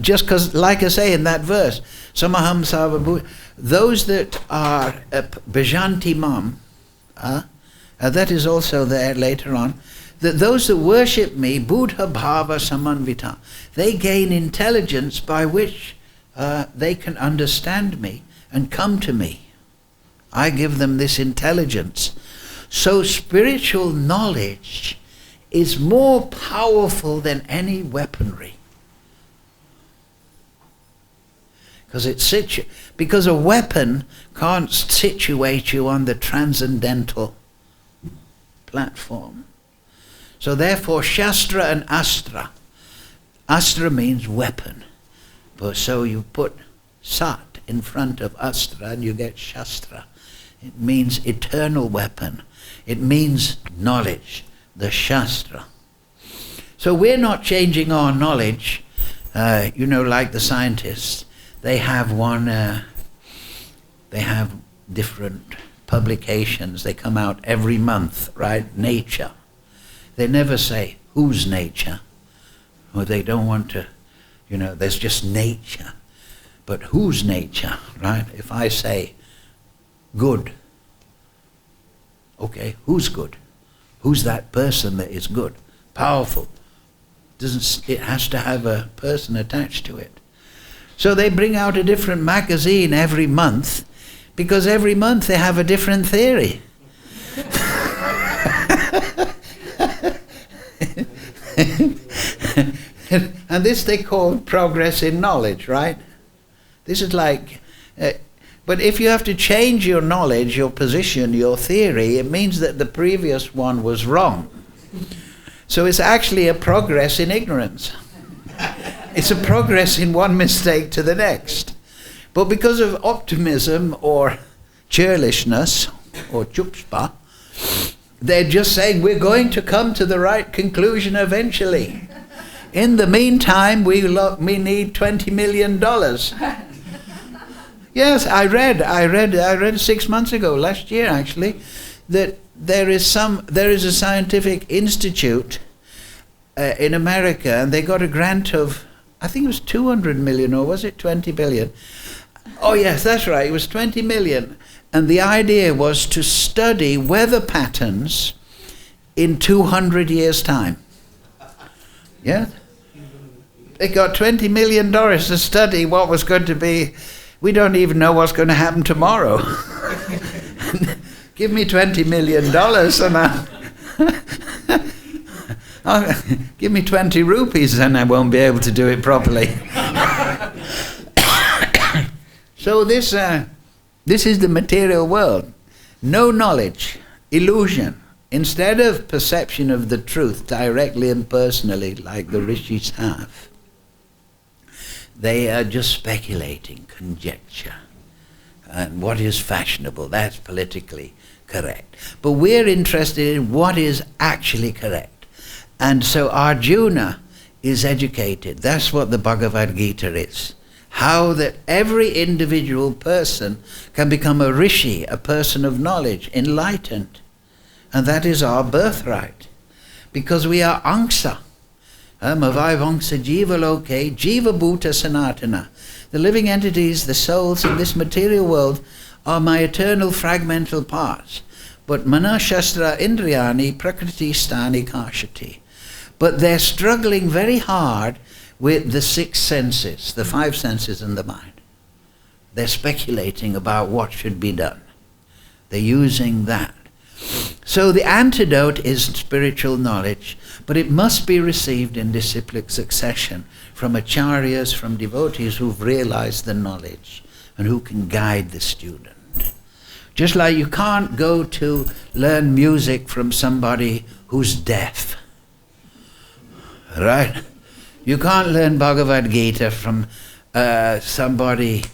S1: Just because, like I say in that verse, Samaham Sarvabhu, those that are Bhajanti Mam, that is also there later on, that those that worship me, Buddha Bhava Samanvita, they gain intelligence by which they can understand me and come to me. I give them this intelligence. So spiritual knowledge is more powerful than any weaponry. Because a weapon can't situate you on the transcendental platform. So therefore, Shastra and Astra. Astra means weapon. So you put Sat in front of Astra and you get Shastra. It means eternal weapon. It means knowledge, the Shastra. So we're not changing our knowledge, like the scientists. They have different publications. They come out every month, right? Nature. They never say, whose nature? Or they don't want to, there's just nature. But whose nature, right? If I say, good, okay, who's good? Who's that person that is good? Powerful. It has to have a person attached to it. So they bring out a different magazine every month, because every month they have a different theory. And this they call progress in knowledge, right? This is like, But if you have to change your knowledge, your position, your theory, it means that the previous one was wrong. So it's actually a progress in ignorance. It's a progress in one mistake to the next. But because of optimism or churlishness or chutzpah, they're just saying we're going to come to the right conclusion eventually. In the meantime, we need $20 million. Yes, I read 6 months ago, last year actually, that there is a scientific institute in America, and they got a grant of, I think it was 200 million, or was it 20 billion? Oh yes, that's right, it was 20 million. And the idea was to study weather patterns in 200 years' time. Yeah? They got $20 million to study what was going to be. We don't even know what's going to happen tomorrow. Give me $20 million and give me 20 rupees and I won't be able to do it properly. So this is the material world. No knowledge, illusion. Instead of perception of the truth directly and personally like the rishis have, they are just speculating, conjecture. And what is fashionable, that's politically correct. But we're interested in what is actually correct. And so Arjuna is educated. That's what the Bhagavad-Gita is. How that every individual person can become a rishi, a person of knowledge, enlightened. And that is our birthright. Because we are angsa. Mavai vangsa jiva loke, jiva bhuta sanatana. The living entities, the souls in this material world are my eternal fragmental parts. But mana shastra indriyani prakriti stani kashati. But they're struggling very hard with the 6 senses, the 5 senses and the mind. They're speculating about what should be done. They're using that. So the antidote is spiritual knowledge, but it must be received in disciplic succession from acharyas, from devotees who've realized the knowledge and who can guide the student. Just like you can't go to learn music from somebody who's deaf. Right? You can't learn Bhagavad-Gita from somebody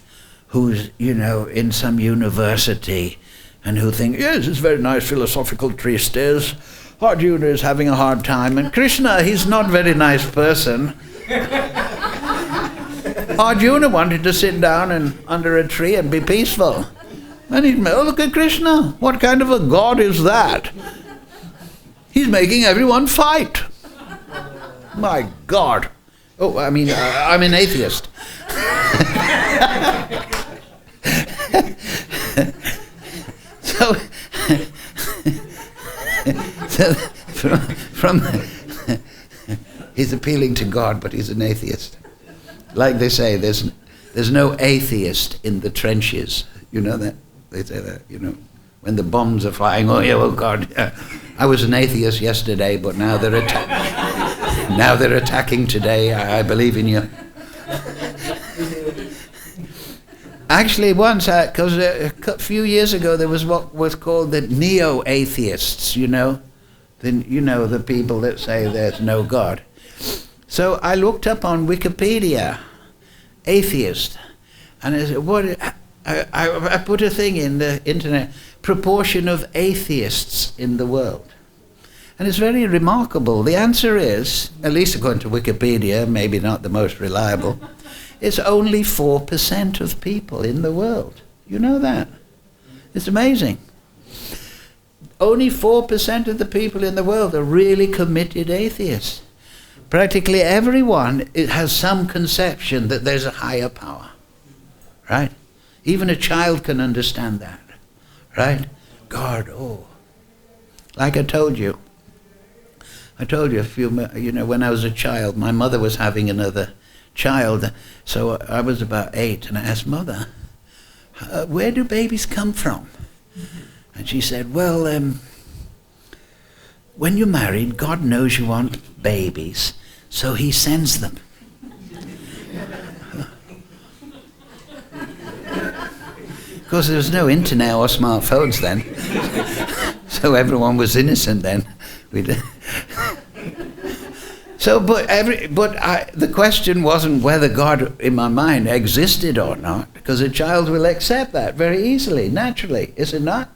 S1: who's, in some university and who think, yes, it's a very nice philosophical treatise. Arjuna is having a hard time, and Krishna, he's not a very nice person. Arjuna wanted to sit down under a tree and be peaceful. And he'd say, oh, look at Krishna. What kind of a god is that? He's making everyone fight. My God. Oh, I'm an atheist. from he's appealing to God, but he's an atheist. Like they say, there's no atheist in the trenches. You know that? They say that, when the bombs are flying. Oh yeah, oh God. Yeah. I was an atheist yesterday, but now they're attacking today. I believe in you. Actually, once, because a few years ago, there was what was called the neo-atheists, the people that say there's no God. So I looked up on Wikipedia, atheist, and I said, I put a thing in the internet, proportion of atheists in the world. And it's very remarkable. The answer is, at least according to Wikipedia, maybe not the most reliable, it's only 4% of people in the world. You know that? It's amazing. Only 4% of the people in the world are really committed atheists. Practically everyone has some conception that there's a higher power. Right? Even a child can understand that. Right? God, oh. Like I told you when I was a child, my mother was having another child, so I was about 8, and I asked Mother, where do babies come from? And she said, well, when you're married, God knows you want babies, so he sends them. course, there was no internet or smartphones then, so everyone was innocent then. The question wasn't whether God, in my mind, existed or not, because a child will accept that very easily, naturally, is it not?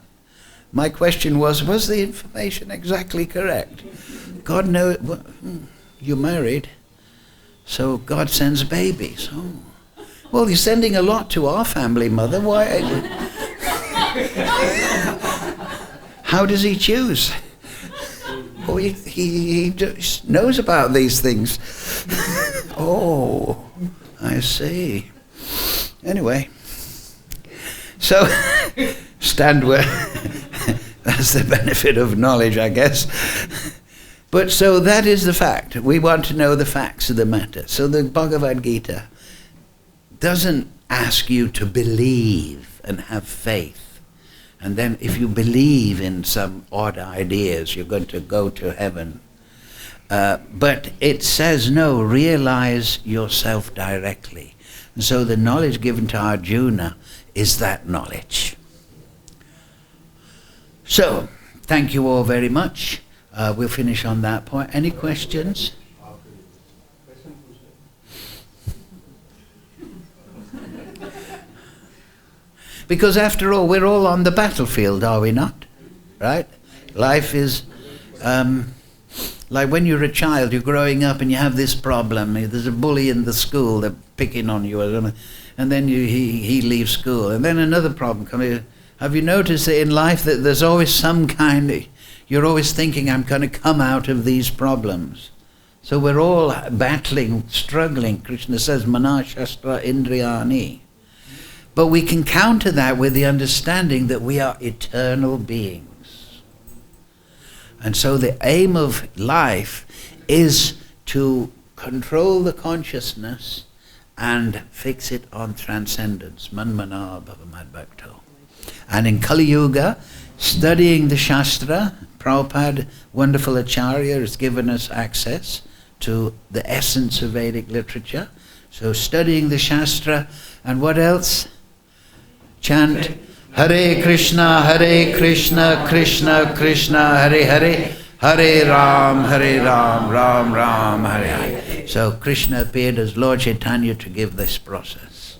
S1: My question was the information exactly correct? God knows, you're married, so God sends babies. Oh. Well, you're sending a lot to our family, Mother. Why? How does he choose? Oh, he just knows about these things. Oh, I see. Anyway, so stand where. That's the benefit of knowledge, I guess. But so that is the fact. We want to know the facts of the matter. So the Bhagavad-Gita doesn't ask you to believe and have faith. And then if you believe in some odd ideas, you're going to go to heaven. But it says, no, realize yourself directly. And so the knowledge given to Arjuna is that knowledge. So, thank you all very much. We'll finish on that point. Any questions? Because after all, we're all on the battlefield, are we not? Right? Life is like when you're a child, you're growing up and you have this problem. There's a bully in the school, they're picking on you, and then he leaves school. And then another problem comes. Have you noticed that in life that there's always some kind of, you're always thinking, I'm going to come out of these problems. So we're all battling, struggling. Krishna says, Mana Shastra Indriyani. But we can counter that with the understanding that we are eternal beings. And so the aim of life is to control the consciousness and fix it on transcendence. Manmana bhavamad bhakto. And in Kali Yuga, studying the Shastra, Prabhupada, wonderful Acharya, has given us access to the essence of Vedic literature. So studying the Shastra, and what else? Chant Hare Krishna, Krishna Krishna, Hare Hare, Hare Ram, Ram Ram, Hare Hare. So Krishna appeared as Lord Chaitanya to give this process.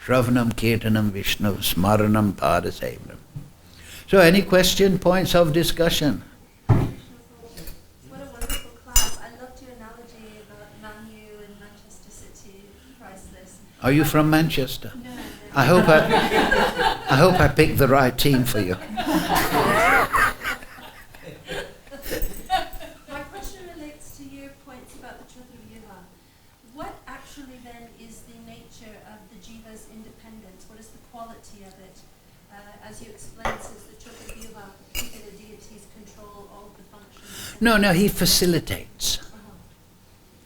S1: Shravanam Kirtanam Vishnu Smaranam Padasevanam. So any question, points of discussion?
S3: What a wonderful class. I loved your analogy about Manu and Manchester City, priceless.
S1: Are you from Manchester?
S3: No.
S1: I hope I picked the right team for you.
S3: My question relates to your points about the Chaturvyuha. What actually then is the nature of the jiva's independence? What is the quality of it? As you explained, since the Chaturvyuha, particular deities control all of the functions.
S1: No, he facilitates.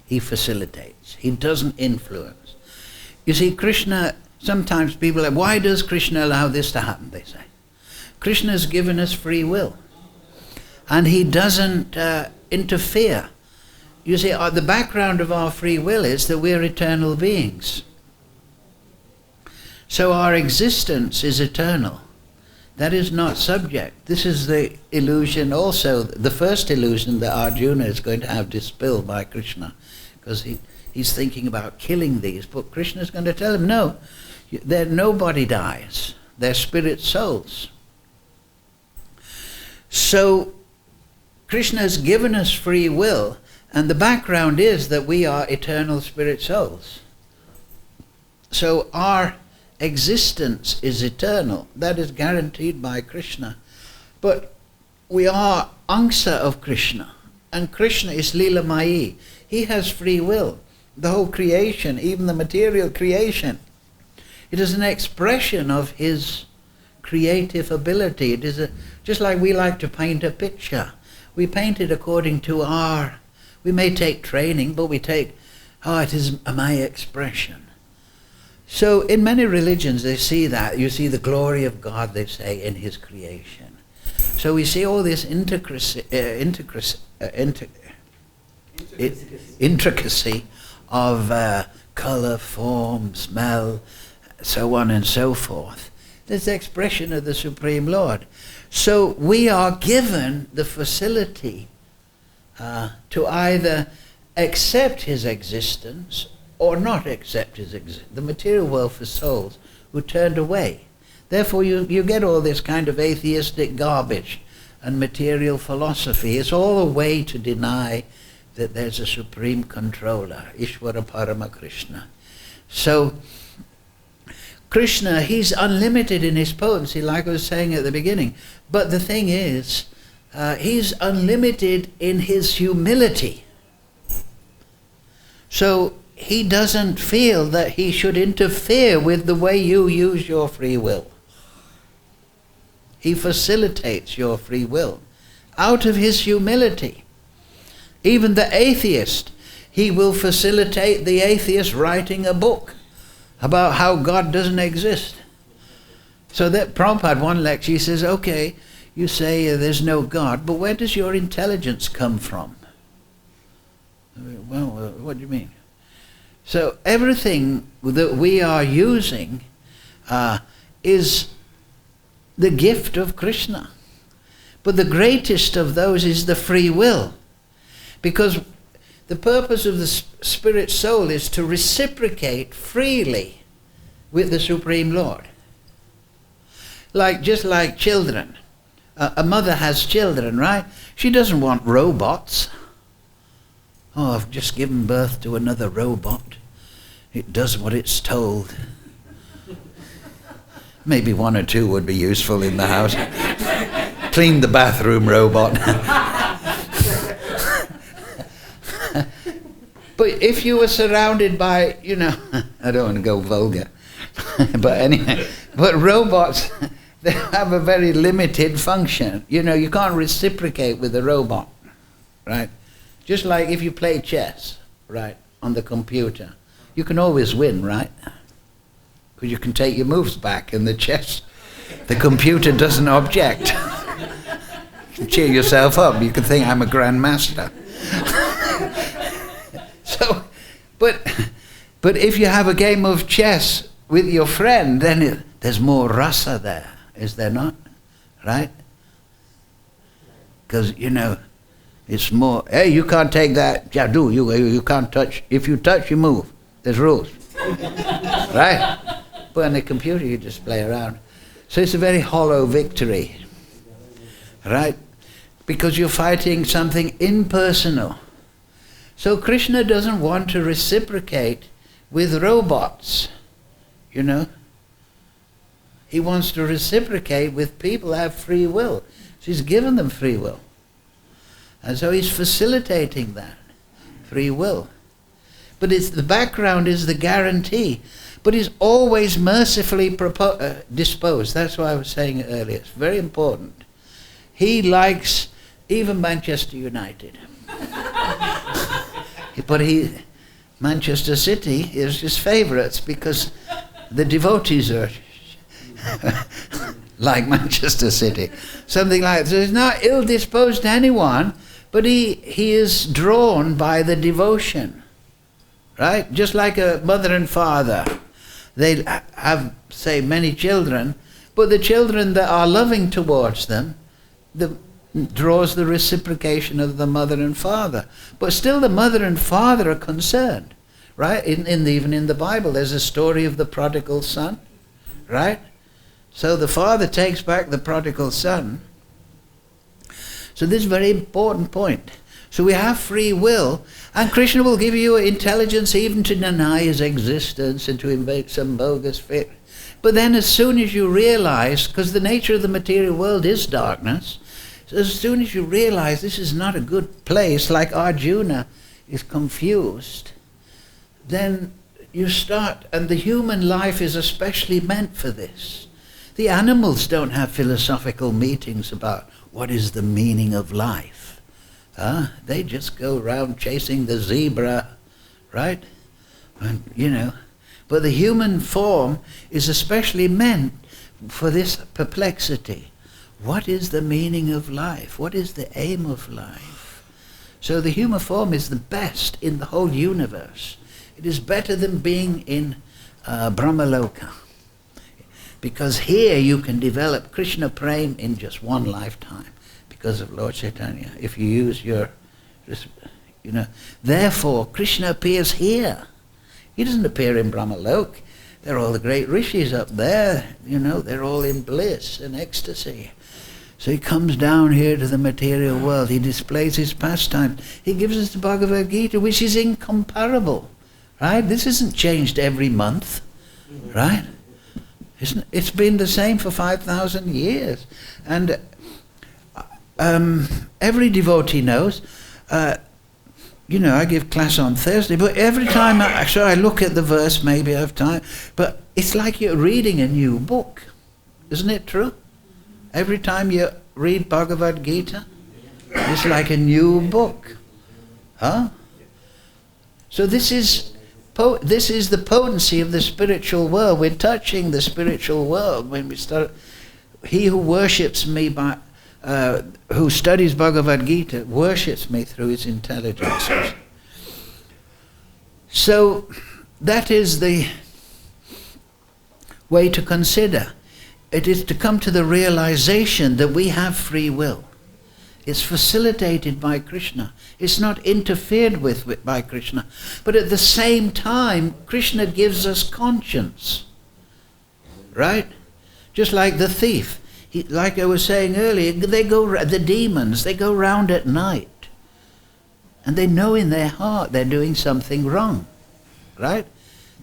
S1: He facilitates. He doesn't influence. You see, Krishna, sometimes people are, why does Krishna allow this to happen, they say. Krishna has given us free will. And he doesn't interfere. You see, the background of our free will is that we're eternal beings. So our existence is eternal. That is not subject. This is the illusion also, the first illusion that Arjuna is going to have dispelled by Krishna. Because he's thinking about killing these. But Krishna is going to tell him, no, nobody dies. They're spirit souls. So Krishna has given us free will, and the background is that we are eternal spirit souls. So our existence is eternal. That is guaranteed by Krishna. But we are angsa of Krishna, and Krishna is Lila Mayi. He has free will. The whole creation, even the material creation, it is an expression of his creative ability. It is just like we like to paint a picture. We paint it according to we may take training, but we take, it is my expression. So in many religions they see that. You see the glory of God, they say, in his creation. So we see all this intricacy of color, form, smell, so on and so forth. That's the expression of the Supreme Lord. So we are given the facility to either accept his existence or not accept his existence. The material world for souls who turned away. Therefore you get all this kind of atheistic garbage and material philosophy. It's all a way to deny that there's a supreme controller, Ishvara Parama Krishna. So Krishna, he's unlimited in his potency, like I was saying at the beginning. But the thing is, he's unlimited in his humility. So he doesn't feel that he should interfere with the way you use your free will. He facilitates your free will out of his humility. Even the atheist, he will facilitate the atheist writing a book about how God doesn't exist. So that Prabhupada, one lecture, he says, okay, you say there's no God, but where does your intelligence come from? Well, what do you mean? So everything that we are using is the gift of Krishna. But the greatest of those is the free will. Because the purpose of the spirit soul is to reciprocate freely with the Supreme Lord. Just like children. A mother has children, right? She doesn't want robots. Oh, I've just given birth to another robot. It does what it's told. Maybe one or two would be useful in the house. Clean the bathroom robot. But if you were surrounded by, I don't want to go vulgar, but anyway, but robots, they have a very limited function. You can't reciprocate with a robot, right? Just like if you play chess, right, on the computer, you can always win, right? Because you can take your moves back in the chess. The computer doesn't object. You can cheer yourself up. You can think, I'm a grandmaster. So, but if you have a game of chess with your friend, then there's more rasa there, is there not? Right? Because, it's more, hey, you can't take that, Jadu, you can't touch. If you touch, you move. There's rules. Right? But on the computer, you just play around. So it's a very hollow victory. Right? Because you're fighting something impersonal. So Krishna doesn't want to reciprocate with robots, He wants to reciprocate with people who have free will. So he's given them free will. And so he's facilitating that free will. But the background is the guarantee. But he's always mercifully disposed. That's why I was saying it earlier. It's very important. He likes even Manchester United. But Manchester City is his favourites because the devotees are like Manchester City. Something like that. So he's not ill-disposed to anyone, but he is drawn by the devotion. Right? Just like a mother and father. They have, say, many children, but the children that are loving towards them, draws the reciprocation of the mother and father. But still the mother and father are concerned, right? Even in the Bible, there's a story of the prodigal son, right? So the father takes back the prodigal son. So this is a very important point. So we have free will, and Krishna will give you intelligence even to deny his existence and to invent some bogus faith. But then as soon as you realize, because the nature of the material world is darkness, so as soon as you realize this is not a good place, like Arjuna is confused, then you start, and the human life is especially meant for this. The animals don't have philosophical meetings about what is the meaning of life. They just go around chasing the zebra, right? And, but the human form is especially meant for this perplexity. What is the meaning of life? What is the aim of life? So the human form is the best in the whole universe. It is better than being in Brahmaloka. Because here you can develop Krishna Prem in just one lifetime because of Lord Chaitanya. If you use your, therefore Krishna appears here. He doesn't appear in Brahmalok. There are all the great rishis up there, they're all in bliss and ecstasy. So he comes down here to the material world. He displays his pastime. He gives us the Bhagavad-Gita, which is incomparable. Right? This isn't changed every month. Right? It's been the same for 5,000 years. And every devotee knows, I give class on Thursday, but every time I look at the verse, maybe I have time, but it's like you're reading a new book. Isn't it true? Every time you read Bhagavad-Gita, it's like a new book. Huh? So this is the potency of the spiritual world. We're touching the spiritual world when we start. He who worships me who studies Bhagavad-Gita worships me through his intelligence. So that is the way to consider. It is to come to the realization that we have free will. It's facilitated by Krishna. It's not interfered with by Krishna. But at the same time, Krishna gives us conscience. Right? Just like the thief. Like I was saying earlier, the demons, they go round at night. And they know in their heart they're doing something wrong. Right?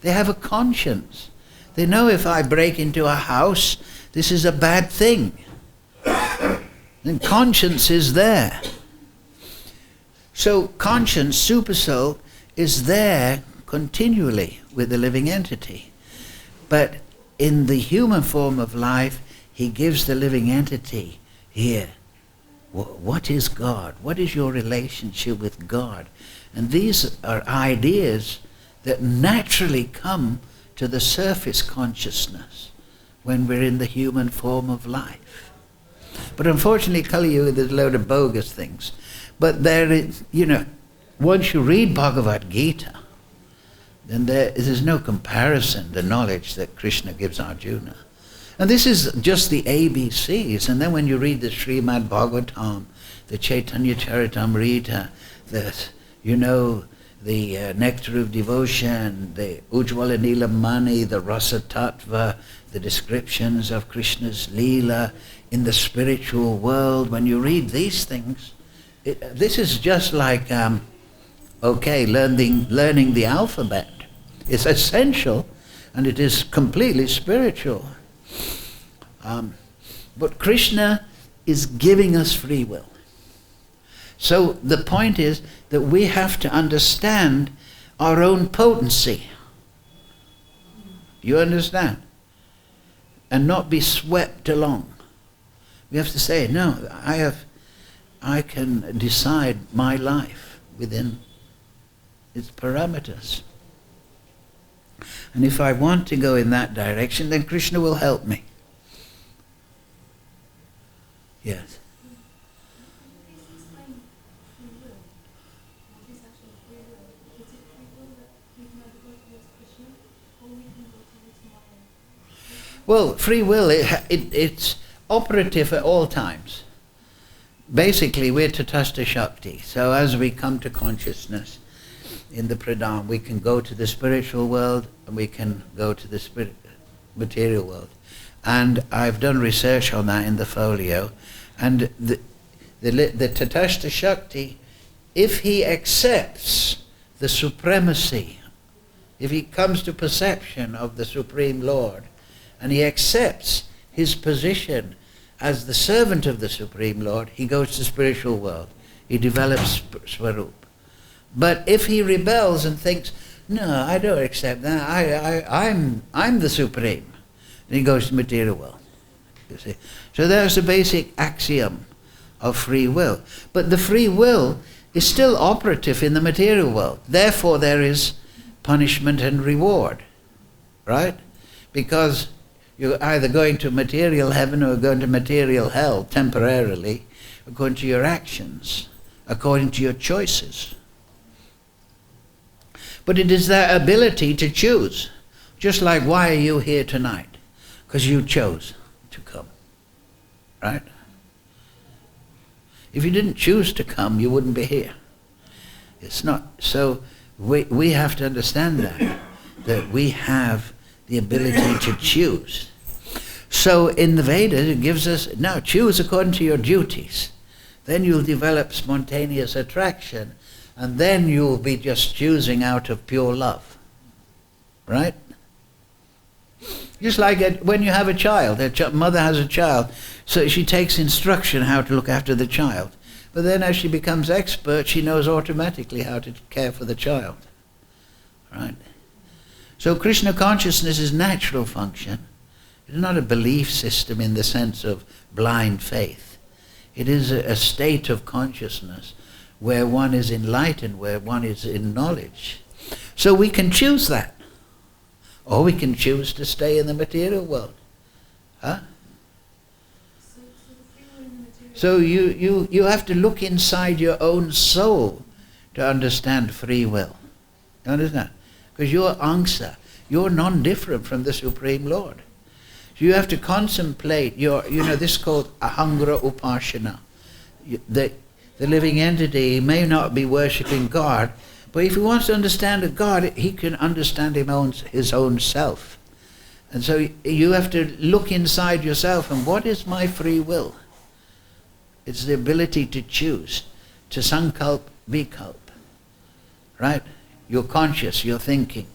S1: They have a conscience. They know if I break into a house, this is a bad thing. And conscience is there. So conscience, supersoul, is there continually with the living entity. But in the human form of life, he gives the living entity here. What is God? What is your relationship with God? And these are ideas that naturally come to the surface consciousness when we're in the human form of life. But unfortunately, Kali Yuga, there's a load of bogus things. But there is, once you read Bhagavad-Gita, then there's no comparison, the knowledge that Krishna gives Arjuna. And this is just the ABCs. And then when you read the Srimad Bhagavatam, the Chaitanya Charitamrita, the Nectar of Devotion, the Ujjvala Nilamani, the Rasa Tattva, the descriptions of Krishna's Leela in the spiritual world, when you read these things, this is just like, learning the alphabet. It's essential, and it is completely spiritual. But Krishna is giving us free will. So the point is that we have to understand our own potency. You understand? And not be swept along. We have to say, no, I can decide my life within its parameters. And if I want to go in that direction, then Krishna will help me. Yes. Well, free will, it's operative at all times. Basically, we're Tatastha Shakti. So as we come to consciousness in the pradhan, we can go to the spiritual world and we can go to the material world. And I've done research on that in the folio. And the Tatastha Shakti, if he accepts the supremacy, if he comes to perception of the Supreme Lord, and he accepts his position as the servant of the Supreme Lord, he goes to the spiritual world. He develops Swarup. But if he rebels and thinks, no, I don't accept that, I'm the Supreme, then he goes to material world. You see? So there's the basic axiom of free will. But the free will is still operative in the material world. Therefore there is punishment and reward. Right? Because you're either going to material heaven or going to material hell temporarily, according to your actions, according to your choices. But it is their ability to choose. Just like, why are you here tonight? Because you chose to come, right? If you didn't choose to come, you wouldn't be here. It's not. So we have to understand that we have the ability to choose. So in the Vedas it gives us, now choose according to your duties. Then you'll develop spontaneous attraction, and then you'll be just choosing out of pure love. Right? Just like when you have a child, mother has a child, so she takes instruction how to look after the child. But then as she becomes expert, she knows automatically how to care for the child. Right? So Krishna consciousness is natural function. It is not a belief system in the sense of blind faith. It is a state of consciousness where one is enlightened, where one is in knowledge. So we can choose that. Or we can choose to stay in the material world. Huh? So you have to look inside your own soul to understand free will. You understand? Because you're angsa. You're non-different from the Supreme Lord. So you have to contemplate this is called ahangara upasana. The living entity may not be worshipping God, but if he wants to understand a God, he can understand his own self. And so you have to look inside yourself, and what is my free will? It's the ability to choose, to sankalp, vikalp. Right? You're conscious, you're thinking.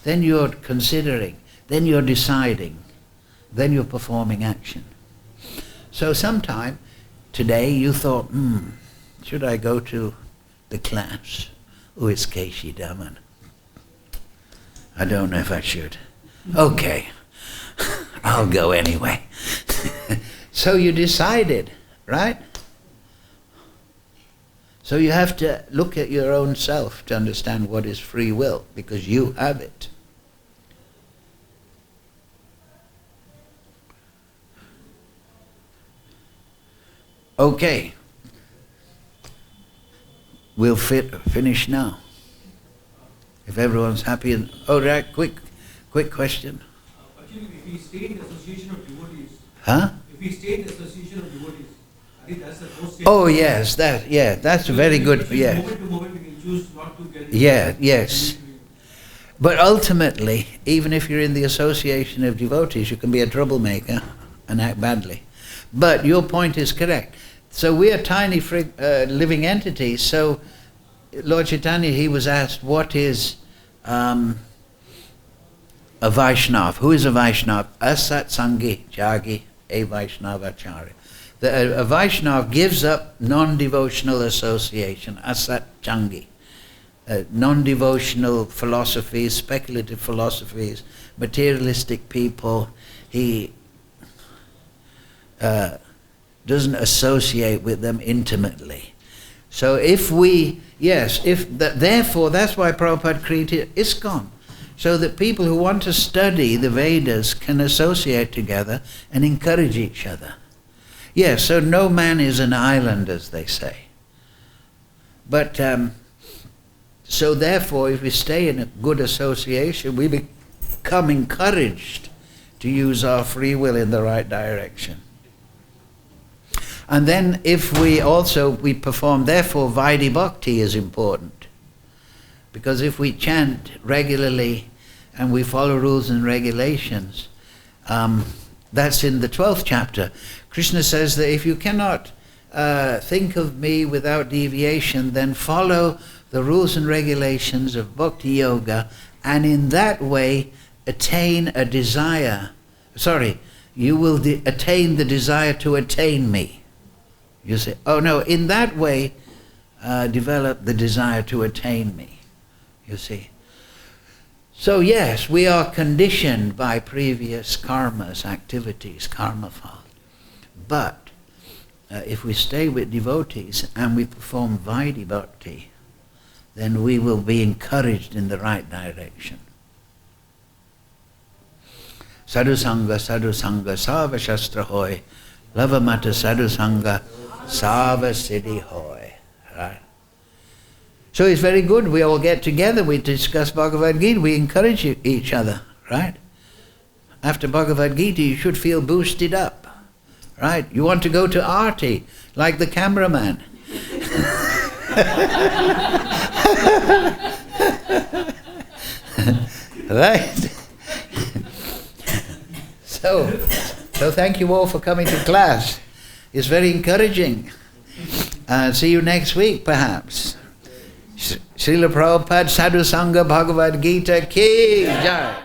S1: Then you're considering, then you're deciding, then you're performing action. So sometime today you thought, should I go to the class? Is Keshi Damana? I don't know if I should. Okay, I'll go anyway. So you decided, right? So you have to look at your own self to understand what is free will, because you have it. Okay. We'll finish now. If everyone's happy. Right, quick question.
S4: Actually, if we stay in the association of devotees,
S1: Huh?
S4: If we stay in the association of devotees, I think that's the most.
S1: Oh yes, that's very good. Yeah.
S4: Moment to moment, we can choose not to get.
S1: Yes. But ultimately, even if you're in the association of devotees, you can be a troublemaker and act badly. But your point is correct. So we are tiny living entities. So Lord Chaitanya, he was asked, what is a Vaishnav? Who is a Vaishnav? Asat Sangi Jagi a Vaishnavacharya. A Vaishnav gives up non-devotional association, Asat Changi. Non-devotional philosophies, speculative philosophies, materialistic people. He doesn't associate with them intimately. So therefore that's why Prabhupada created ISKCON, so that people who want to study the Vedas can associate together and encourage each other. Yes, so no man is an island, as they say. But so therefore, if we stay in a good association, we become encouraged to use our free will in the right direction. And then if we perform, therefore Vaidhi Bhakti is important. Because if we chant regularly and we follow rules and regulations, that's in the 12th chapter. Krishna says that if you cannot think of me without deviation, then follow the rules and regulations of bhakti-yoga, and in that way attain a desire. You will attain the desire to attain me. You say, oh no, in that way develop the desire to attain me. You see. So yes, we are conditioned by previous karmas, activities, karma fault. But if we stay with devotees and we perform Vaidhi Bhakti, then we will be encouraged in the right direction. Sadhu Sangha, Sava Shastra Hoy, Lava Mata Sadhu Sangha, Sava Siddhi Hoy. Right? So it's very good. We all get together, we discuss Bhagavad-Gita, we encourage each other, right? after Bhagavad-Gita, you should feel boosted up. Right? You want to go to Aarti, like the cameraman. Right? So thank you all for coming to class. It's very encouraging. See you next week, perhaps. Srila Prabhupada Sadhu Sangha Bhagavad Gita Ki Jai.